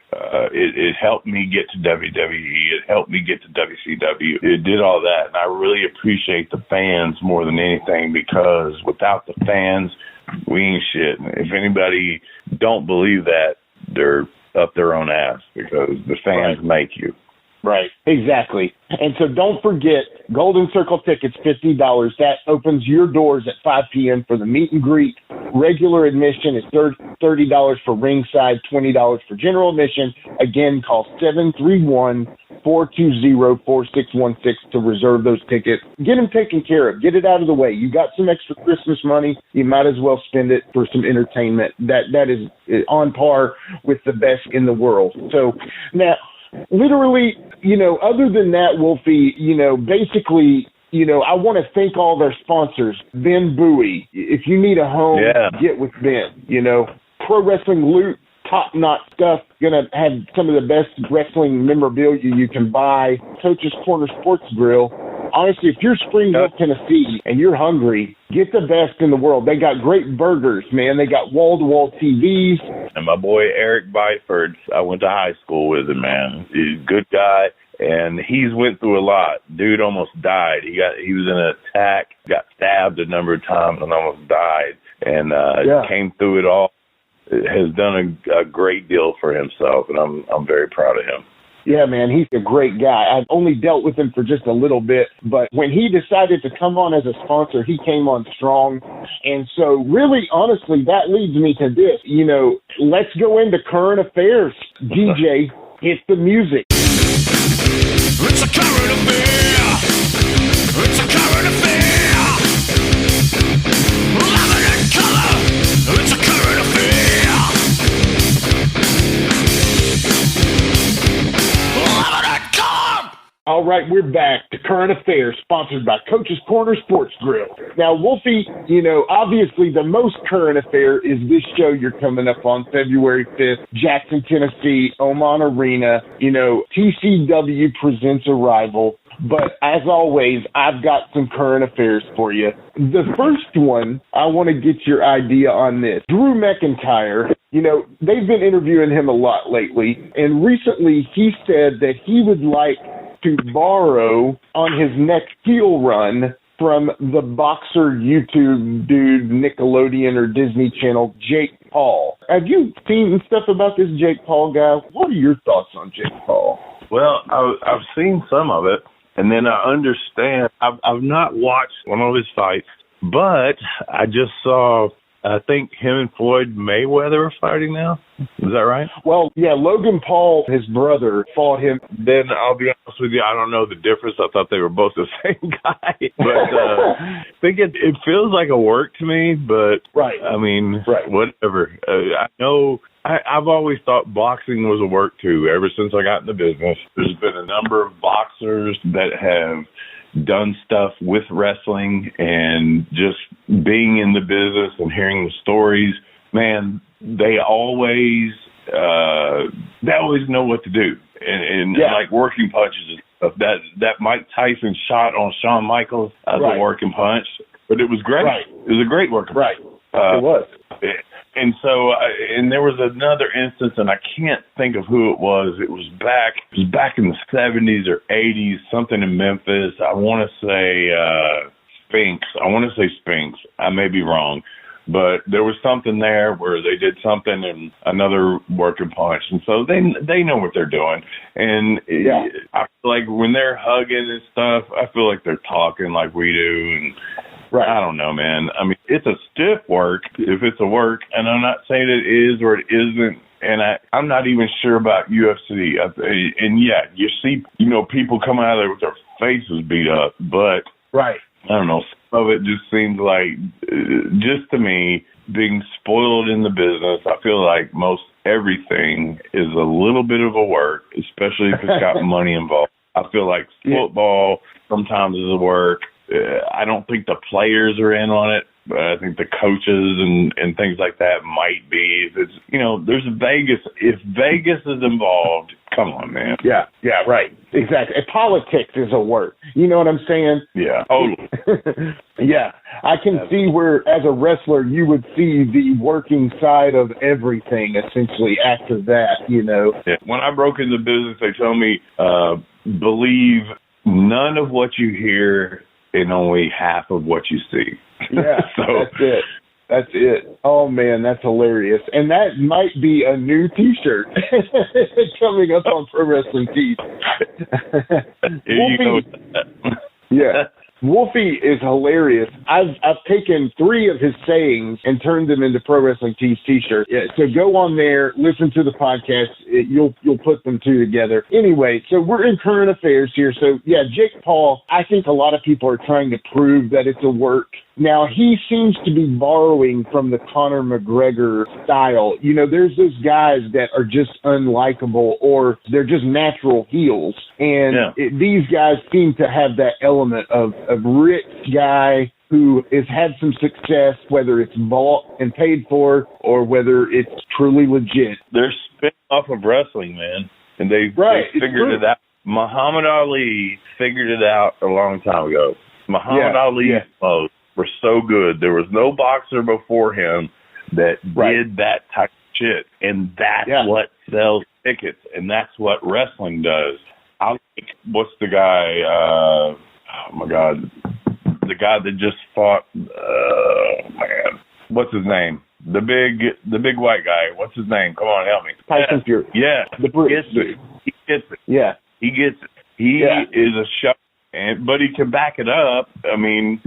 It helped me get to WWE. It helped me get to WCW. It did all that. And I really appreciate the fans more than anything, because without the fans, we ain't shit. If anybody don't believe that, they're up their own ass, because the fans make you. Right, exactly. And so don't forget, Golden Circle tickets, $50. That opens your doors at 5 p.m. for the meet and greet. Regular admission is $30 for ringside, $20 for general admission. Again, call 731-420-4616 to reserve those tickets. Get them taken care of. Get it out of the way. You got some extra Christmas money. You might as well spend it for some entertainment. That is on par with the best in the world. So now, literally, you know, other than that, Wolfie, you know, basically, you know, I want to thank all their sponsors. Ben Bowie. If you need a home, get with Ben. You know, Pro Wrestling Loot, top-notch stuff. Going to have some of the best wrestling memorabilia you can buy. Coach's Corner Sports Grill. honestly, if you're Springville, Tennessee, and you're hungry, get the best in the world. They got great burgers, man. They got wall-to-wall TVs. And my boy Eric Byford, I went to high school with him, man. He's a good guy, and he's went through a lot. Dude almost died. He was in an attack, got stabbed a number of times, and almost died. And came through it all. Has done a great deal for himself, and I'm very proud of him. Yeah, man, he's a great guy. I've only dealt with him for just a little bit, but when he decided to come on as a sponsor, he came on strong. And so really, honestly, that leads me to this. You know, let's go into current affairs. DJ, it's the music. It's a current affair. It's a current affair. Love it in color. It's a current affair. All right, we're back to Current Affairs, sponsored by Coach's Corner Sports Grill. Now, Wolfie, you know, obviously the most current affair is this show you're coming up on February 5th, Jackson, Tennessee, Oman Arena. You know, TCW presents Arrival. But as always, I've got some current affairs for you. The first one, I want to get your idea on this. Drew McIntyre, you know, they've been interviewing him a lot lately, and recently he said that he would like to borrow on his next heel run from the boxer YouTube dude, Nickelodeon or Disney Channel, Jake Paul. Have you seen stuff about this Jake Paul guy? What are your thoughts on Jake Paul? Well, I've seen some of it, and then I understand. I've not watched one of his fights, but I just saw, I think him and Floyd Mayweather are fighting now. Is that right? Well, yeah, Logan Paul, his brother, fought him. Then I'll be honest with you, I don't know the difference. I thought they were both the same guy. But I think it feels like a work to me, but right. I mean, right. Whatever. I know I've always thought boxing was a work too, ever since I got in the business. There's been a number of boxers that have done stuff with wrestling, and just being in the business and hearing the stories, man, they always know what to do, and like working punches and stuff. That Mike Tyson shot on Shawn Michaels as a working punch, but it was great. Right. It was a great working punch. It was. And so, and there was another instance, and I can't think of who it was. It was back in the 70s or 80s, something in Memphis. I want to say Spinks. I may be wrong, but there was something there where they did something and another working punch, and so they know what they're doing. And I feel like when they're hugging and stuff, I feel like they're talking like we do, and. Right. I don't know, man. I mean, it's a stiff work if it's a work, and I'm not saying it is or it isn't, and I'm not even sure about UFC. And, you see, people coming out of there with their faces beat up, but I don't know. Some of it just seems like, just to me, being spoiled in the business, I feel like most everything is a little bit of a work, especially if it's got money involved. I feel like football sometimes is a work. I don't think the players are in on it, but I think the coaches and things like that might be. If it's, there's Vegas. If Vegas is involved, come on, man. Yeah, right. Exactly. Politics is a work. You know what I'm saying? Yeah, totally. Yeah. I can see where, as a wrestler, you would see the working side of everything, essentially, after that, Yeah. When I broke into business, they told me, believe none of what you hear and only half of what you see. Yeah, so That's it. Oh, man, that's hilarious. And that might be a new T-shirt coming up on Pro Wrestling Tees. Yeah. Wolfie is hilarious. I've taken 3 of his sayings and turned them into Pro Wrestling Tees T-shirts. Yeah, so go on there, listen to the podcast. You'll put them 2 together. Anyway, so we're in current affairs here. So, Jake Paul, I think a lot of people are trying to prove that it's a work. Now, he seems to be borrowing from the Conor McGregor style. There's those guys that are just unlikable, or they're just natural heels. And these guys seem to have that element of a rich guy who has had some success, whether it's bought and paid for or whether it's truly legit. They're spin off of wrestling, man. And they figured it out. Muhammad Ali figured it out a long time ago. Muhammad Ali's clothes were so good. There was no boxer before him that did that type of shit. And that's what sells tickets. And that's what wrestling does. What's the guy, oh my God, the guy that just fought, man, what's his name? The big white guy. What's his name? Come on, help me. Tyson Fury. Yeah. The British. He gets it. Yeah. He gets it. He is a show, but he can back it up. I mean,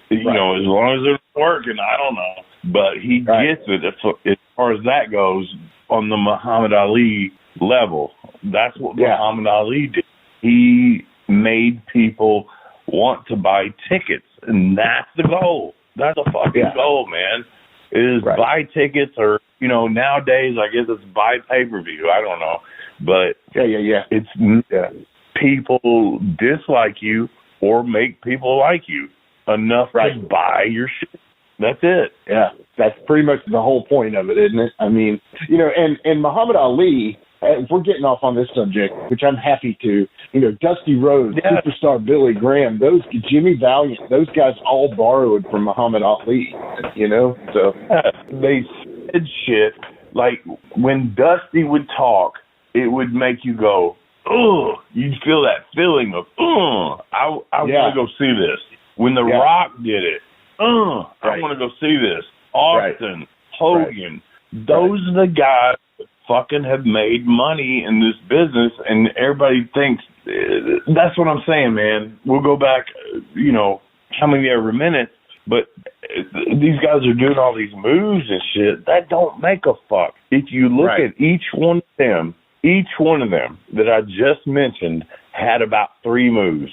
you know, as long as it's working, I don't know. But he gets it as far as that goes on the Muhammad Ali level. That's what Muhammad Ali did. He made people want to buy tickets, and that's the goal. That's the fucking goal, man. Is buy tickets, or, you know, nowadays I guess it's buy pay-per-view. I don't know. But it's people dislike you or make people like you enough to buy your shit. That's it. Yeah, that's pretty much the whole point of it, isn't it? I mean, you know, and Muhammad Ali, if we're getting off on this subject, which I'm happy to, you know, Dusty Rhodes, Superstar Billy Graham, those Jimmy Valiant, those guys all borrowed from Muhammad Ali, you know? So they said shit like when Dusty would talk, it would make you go, ugh. You'd feel that feeling of, ugh, I want to go see this. When The Rock did it, I want to go see this. Austin, Hogan, those are the guys that fucking have made money in this business, and everybody thinks, that's what I'm saying, man. We'll go back, you know, how many ever minutes, but these guys are doing all these moves and shit. That don't make a fuck. If you look at each one of them that I just mentioned had about 3 moves.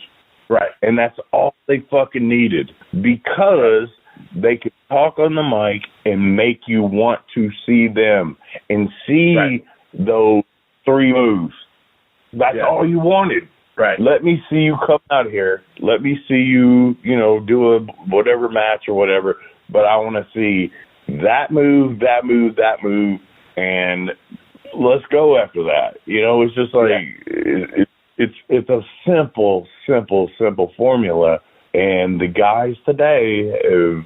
Right. And that's all they fucking needed, because they could talk on the mic and make you want to see them and see those 3 moves. That's all you wanted. Right. Let me see you come out here. Let me see you, you know, do a whatever match or whatever. But I want to see that move, and let's go after that. You know, it's just like it's a simple formula, and the guys today have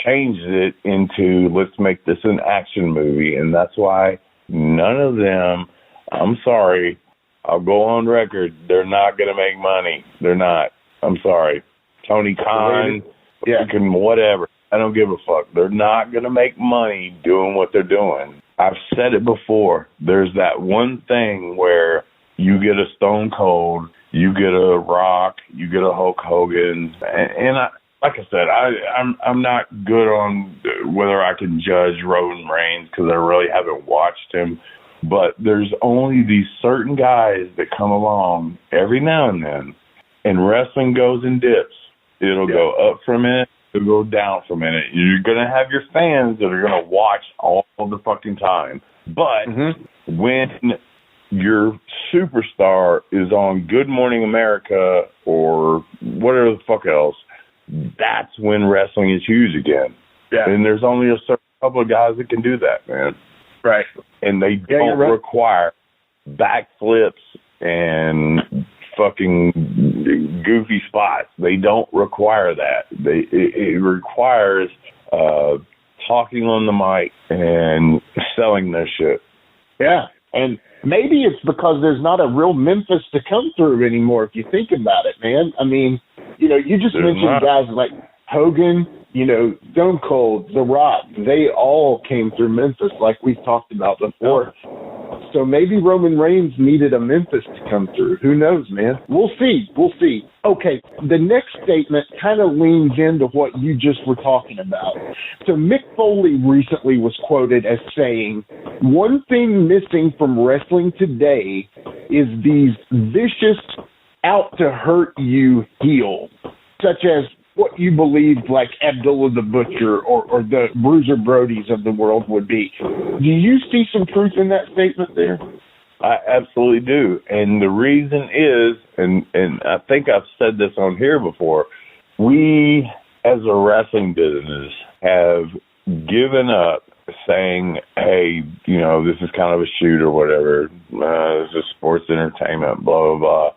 changed it into, let's make this an action movie, and that's why none of them, I'm sorry, I'll go on record, they're not going to make money. They're not. I'm sorry. Tony Khan, fucking whatever. I don't give a fuck. They're not going to make money doing what they're doing. I've said it before. There's that one thing where you get a Stone Cold, you get a Rock, you get a Hulk Hogan, and like I said, I'm not good on whether I can judge Roman Reigns because I really haven't watched him. But there's only these certain guys that come along every now and then, and wrestling goes in dips. It'll go up for a minute, it'll go down for a minute. You're going to have your fans that are going to watch all the fucking time. But when your superstar is on Good Morning America or whatever the fuck else, that's when wrestling is huge again. Yeah. And there's only a certain couple of guys that can do that, man. Right. And they don't require backflips and fucking goofy spots. They don't require that. It requires talking on the mic and selling their shit. Yeah. And maybe it's because there's not a real Memphis to come through anymore, if you think about it, man. I mean, you know, you just mentioned guys like Hogan, you know, Stone Cold, The Rock. They all came through Memphis, like we've talked about before. So maybe Roman Reigns needed a Memphis to come through. Who knows, man? We'll see. Okay, the next statement kind of leans into what you just were talking about. So Mick Foley recently was quoted as saying, "One thing missing from wrestling today is these vicious, out-to-hurt-you heels, such as what you believe like Abdullah the Butcher or the Bruiser Brodies of the world would be." Do you see some truth in that statement there? I absolutely do. And the reason is, and I think I've said this on here before, we as a wrestling business have given up saying, hey, you know, this is kind of a shoot or whatever. This is sports entertainment, blah, blah, blah.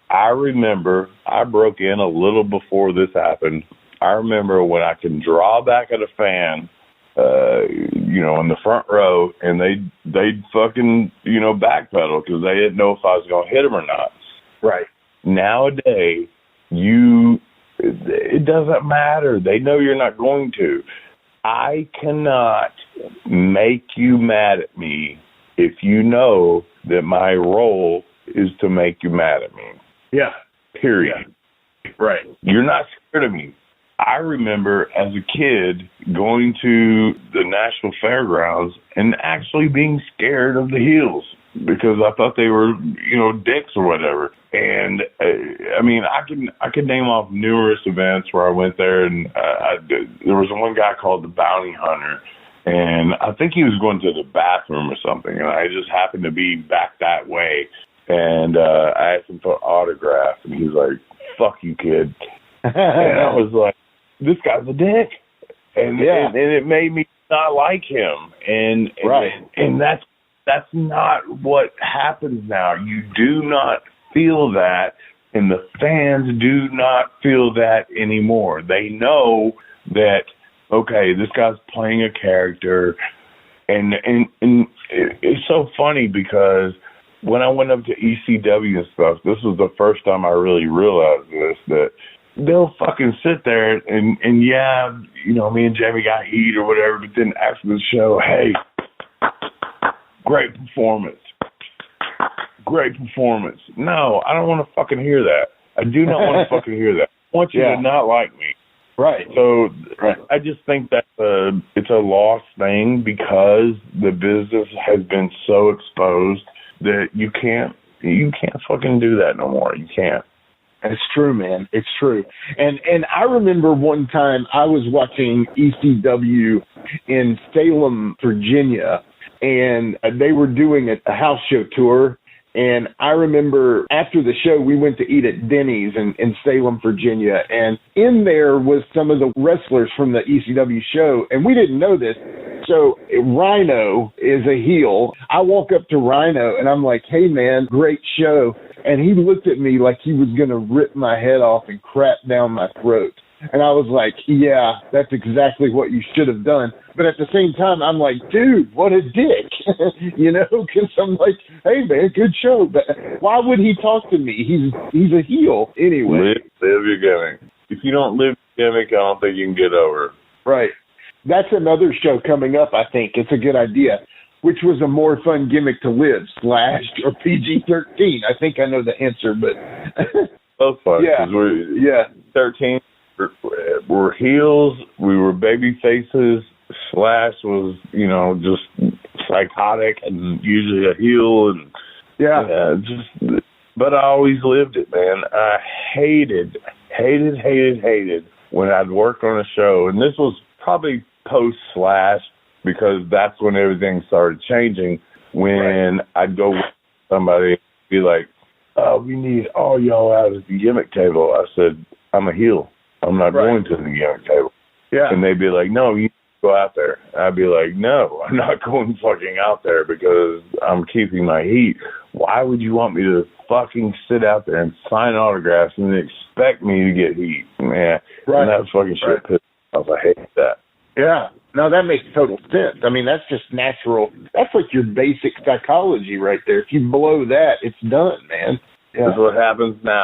I remember I broke in a little before this happened. I remember when I can draw back at a fan, in the front row, and they'd fucking, backpedal because they didn't know if I was going to hit them or not. Right. Nowadays, it doesn't matter. They know you're not going to. I cannot make you mad at me if you know that my role is to make you mad at me. Yeah. Period. Right. You're not scared of me. I remember as a kid going to the Nashville Fairgrounds and actually being scared of the heels because I thought they were, dicks or whatever. And I can name off numerous events where I went there, and there was one guy called the Bounty Hunter, and I think he was going to the bathroom or something, and I just happened to be back that way, and I asked him for an autograph, and he was like, "Fuck you, kid." And I was like, this guy's a dick. And it made me not like him. And that's not what happens now. You do not feel that, and the fans do not feel that anymore. They know that, okay, this guy's playing a character, and it's so funny because when I went up to ECW and stuff, this was the first time I really realized this, that they'll fucking sit there and me and Jamie got heat or whatever, but then after the show, hey, great performance. No, I don't want to fucking hear that. I do not want to fucking hear that. I want you to not like me. Right. So I just think that it's a lost thing because the business has been so exposed that you can't fucking do that no more. You can't. It's true, man. It's true. And I remember one time I was watching ECW in Salem, Virginia, and they were doing a house show tour. And I remember after the show, we went to eat at Denny's in Salem, Virginia. And in there was some of the wrestlers from the ECW show. And we didn't know this. So Rhino is a heel. I walk up to Rhino and I'm like, "Hey, man, great show." And he looked at me like he was going to rip my head off and crap down my throat. And I was like, yeah, that's exactly what you should have done. But at the same time, I'm like, dude, what a dick, because I'm like, hey, man, good show. But why would he talk to me? He's a heel anyway. Live your gimmick. If you don't live your gimmick, I don't think you can get over. Right. That's another show coming up, I think. It's a good idea. Which was a more fun gimmick to live, Slash or PG-13? I think I know the answer, but... Both fun. Yeah. We're 13. We're heels. We were baby faces. Slash was, just psychotic and usually a heel. And but I always lived it, man. I hated when I'd work on a show. And this was probably post-Slash, because that's when everything started changing. When I'd go with somebody and be like, "Oh, we need all y'all out at the gimmick table." I said, "I'm a heel. I'm not going to the gimmick table." Yeah. And they'd be like, "No, you go out there." I'd be like, "No, I'm not going fucking out there because I'm keeping my heat. Why would you want me to fucking sit out there and sign autographs and expect me to get heat?" Man, and that fucking shit pissed me off. I hate that. Yeah. No, that makes total sense. I mean, that's just natural. That's like your basic psychology right there. If you blow that, it's done, man. Yeah. That's what happens now.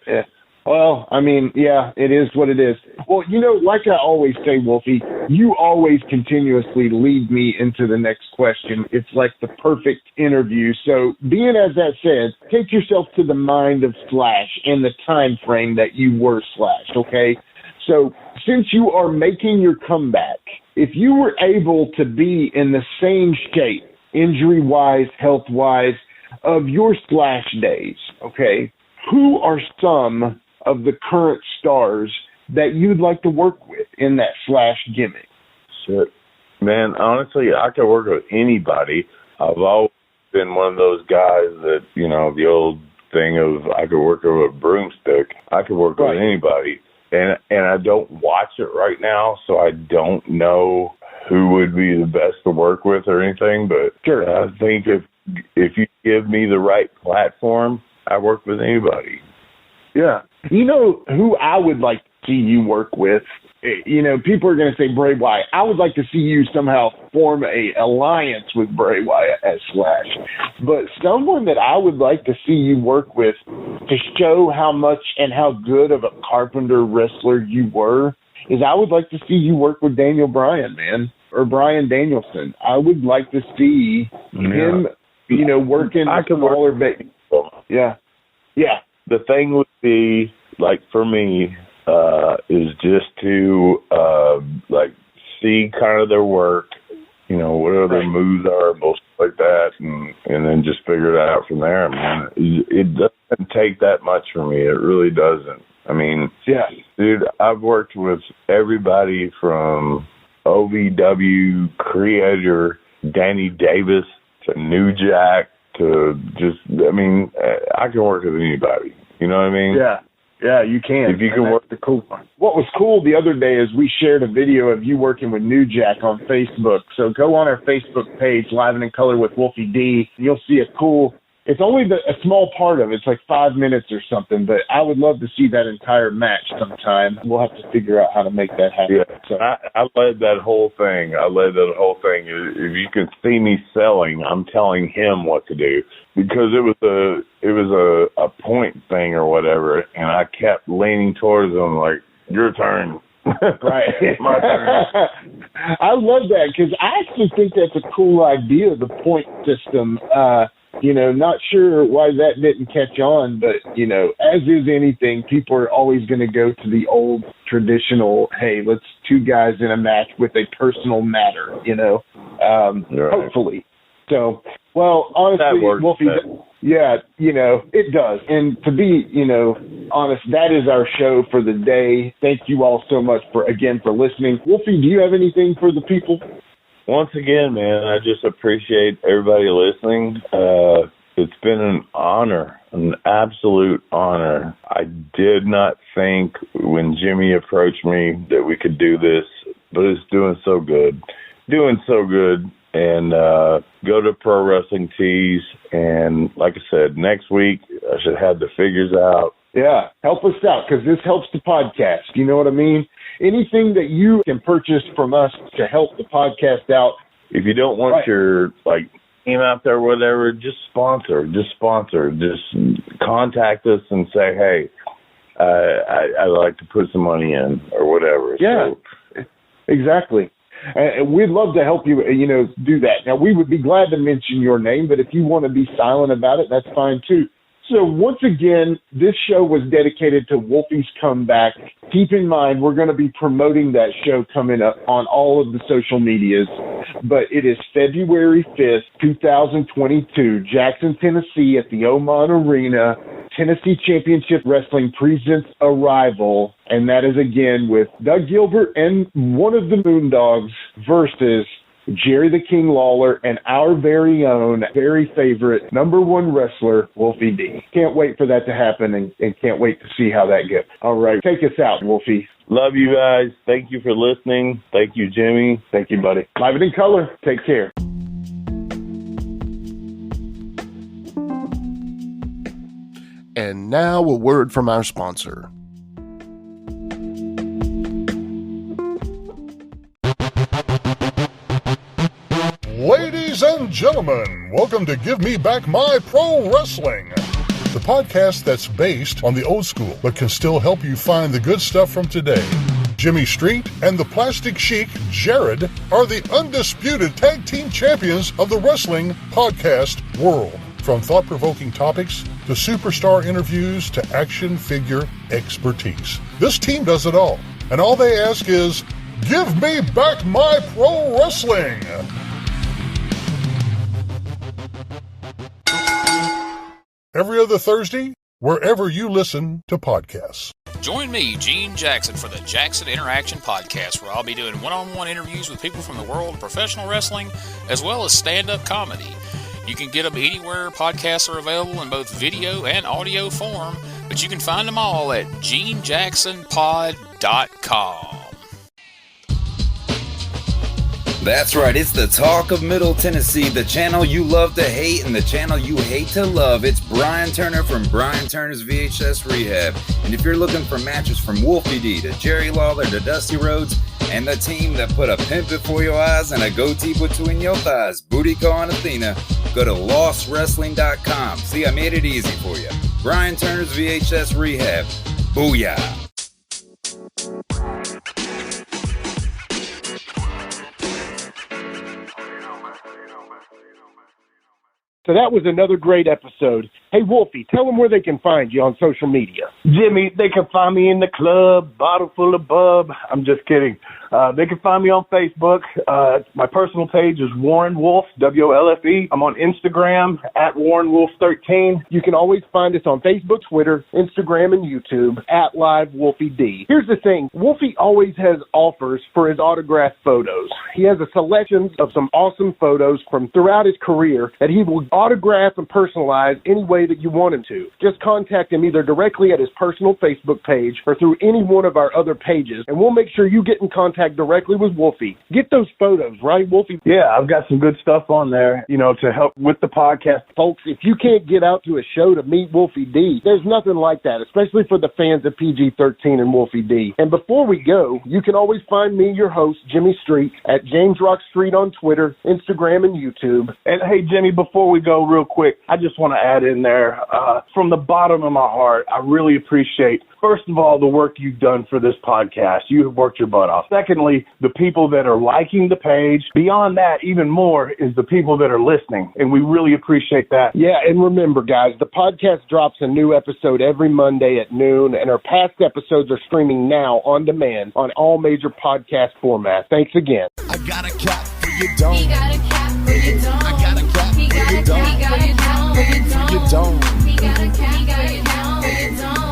Yeah. Well, I mean, yeah, it is what it is. Well, like I always say, Wolfie, you always continuously lead me into the next question. It's like the perfect interview. So being as that said, take yourself to the mind of Slash and the time frame that you were Slash, okay? So since you are making your comeback, if you were able to be in the same shape, injury-wise, health-wise, of your Slash days, okay, who are some of the current stars that you'd like to work with in that Slash gimmick? Shit. Man, honestly, I could work with anybody. I've always been one of those guys that, the old thing of I could work with a broomstick. I could work with anybody. And I don't watch it right now, so I don't know who would be the best to work with or anything. But I think if you give me the right platform, I work with anybody. Yeah. You know who I would like to see you work with? You know, people are going to say Bray Wyatt. I would like to see you somehow form a alliance with Bray Wyatt as Slash. But someone that I would like to see you work with to show how much and how good of a Carpenter wrestler you were is I would like to see you work with Daniel Bryan, man, or Bryan Danielson. I would like to see him, you know, working I can smaller work. Yeah. Yeah. The thing would be, like, for me, is just to, like, see kind of their work, you know, whatever their moves are, bullshit like that, and then just figure it out from there, man. It doesn't take that much for me. It really doesn't. I mean, dude, I've worked with everybody from OVW creator Danny Davis to New Jack to just, I mean, I can work with anybody. You know what I mean? Yeah, you can. If you can work the cool part. What was cool the other day is we shared a video of you working with New Jack on Facebook. So go on our Facebook page, Live and in Color with Wolfie D. And you'll see a cool. It's only a small part of it. It's like 5 minutes or something, but I would love to see that entire match sometime. We'll have to figure out how to make that happen. Yeah, so I led that whole thing. If you can see me selling, I'm telling him what to do because it was a point thing or whatever, and I kept leaning towards him like, your turn. Right. My turn. I love that because I actually think that's a cool idea, the point system. You know, not sure why that didn't catch on, but, you know, as is anything, people are always going to go to the old traditional, hey, let's two guys in a match with a personal matter, you know, hopefully. So, well, honestly, Wolfie, yeah, you know, it does. And to be, you know, honest, that is our show for the day. Thank you all so much for listening. Wolfie, do you have anything for the people? Once again, man, I just appreciate everybody listening. It's been an honor, an absolute honor. I did not think when Jimmy approached me that we could do this, but it's doing so good. And go to Pro Wrestling Tees, and like I said, next week I should have the figures out. Yeah, help us out because this helps the podcast. You know what I mean? Anything that you can purchase from us to help the podcast out. If you don't want your team out there, whatever, just sponsor. Just contact us and say, hey, I'd like to put some money in or whatever. Yeah, so, exactly. We'd love to help you, you know, do that. Now, we would be glad to mention your name, but if you want to be silent about it, that's fine too. So once again, this show was dedicated to Wolfie's comeback. Keep in mind, we're going to be promoting that show coming up on all of the social medias. But it is February 5th, 2022, Jackson, Tennessee at the Oman Arena. Tennessee Championship Wrestling presents Arrival. And that is again with Doug Gilbert and one of the Moondogs versus Jerry the King Lawler and our very own, very favorite #1 wrestler, Wolfie D. Can't wait for that to happen and can't wait to see how that goes. All right, take us out, Wolfie. Love you guys. Thank you for listening. Thank you, Jimmy. Thank you, buddy. Live it in color. Take care. And now a word from our sponsor. Ladies and gentlemen, welcome to Give Me Back My Pro Wrestling, the podcast that's based on the old school but can still help you find the good stuff from today. Jimmy Street and the Plastic Chic, Jared, are the undisputed tag team champions of the wrestling podcast world. From thought-provoking topics to superstar interviews to action figure expertise. This team does it all, and all they ask is, give me back my pro wrestling! Every other Thursday, wherever you listen to podcasts. Join me, Gene Jackson, for the Jackson Interaction Podcast, where I'll be doing one-on-one interviews with people from the world of professional wrestling, as well as stand-up comedy. You can get them anywhere podcasts are available in both video and audio form, but you can find them all at GeneJacksonPod.com. That's right, it's the talk of Middle Tennessee, the channel you love to hate and the channel you hate to love. It's Brian Turner from Brian Turner's VHS Rehab. And if you're looking for matches from Wolfie D to Jerry Lawler to Dusty Rhodes and the team that put a pimp before your eyes and a goatee between your thighs, Booty Call and Athena, go to lostwrestling.com. See, I made it easy for you. Brian Turner's VHS Rehab. Booyah. So that was another great episode. Hey, Wolfie, tell them where they can find you on social media. Jimmy, they can find me in the club, bottle full of bub. I'm just kidding. They can find me on Facebook. My personal page is Warren Wolf, WOLFE. I'm on Instagram at WarrenWolf13. You can always find us on Facebook, Twitter, Instagram, and YouTube at Live Wolfie D. Here's the thing. Wolfie always has offers for his autographed photos. He has a selection of some awesome photos from throughout his career that he will autograph and personalize any way that you want him to. Just contact him either directly at his personal Facebook page or through any one of our other pages, and we'll make sure you get in contact directly with Wolfie. Get those photos, right, Wolfie? Yeah, I've got some good stuff on there, to help with the podcast. Folks, if you can't get out to a show to meet Wolfie D, there's nothing like that, especially for the fans of PG-13 and Wolfie D. And before we go, you can always find me, your host, Jimmy Street, at James Rock Street on Twitter, Instagram, and YouTube. And hey, Jimmy, before we go real quick, I just want to add in there, from the bottom of my heart, I really appreciate, first of all, the work you've done for this podcast. You have worked your butt off. Secondly, the people that are liking the page. Beyond that, even more, is the people that are listening, and we really appreciate that. Yeah, and remember, guys, the podcast drops a new episode every Monday at noon, and our past episodes are streaming now on demand on all major podcast formats. Thanks again. I got a cap for your dome. He got a cap for your dome. I got a cap He got for a your dome. cap for your dome. For your dome. He got a cap for your dome.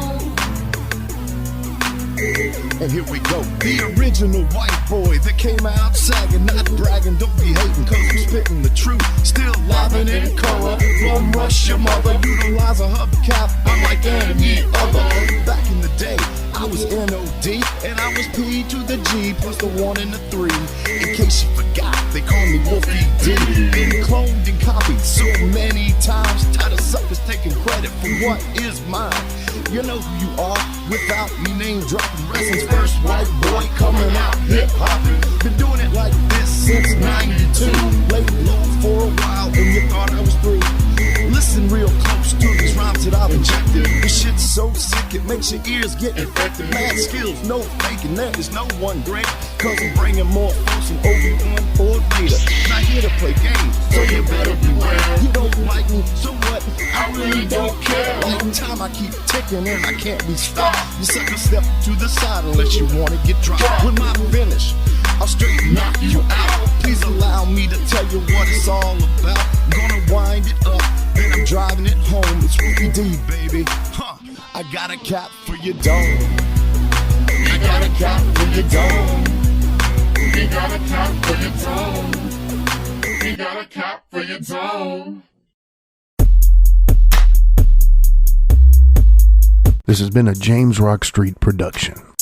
And here we go. The original white boy that came out sagging, not bragging, don't be hating, cause I'm spitting the truth. Still livin' in color. Run rush your mother, utilize a hubcap, unlike any other. Back in the day, I was NOD, and I was P to the G, plus the 1 and the 3. In case you forgot, they call me Wolfie D. Been cloned and copied so many times, tired of suckers taking credit for what is mine. You know who you are without me name dropping. Wrestling's first white boy coming out hip hopping. Been doing it like this since 92. Laid low for a while and you thought I was through. Listen real close to these rhymes that I've injected. This shit's so sick it makes your ears get infected. Mad skills, no faking, there is no one great. Cause I'm bringing more folks than Obi-Wan or later. Not here to play games, so you better beware. You don't like me, so what? I really don't care. Like time I keep ticking and I can't be stopped. You sucker step to the side unless you wanna get dropped. With my finish, I'll straight knock you out. Please allow me to tell you what it's all about. I'm gonna wind it up, then I'm driving it home. It's Wolfie D, baby. I got a cap for your dome. I got a cap for your dome. He got a cap for your dome. He got a cap for your dome. This has been a James Rock Street production.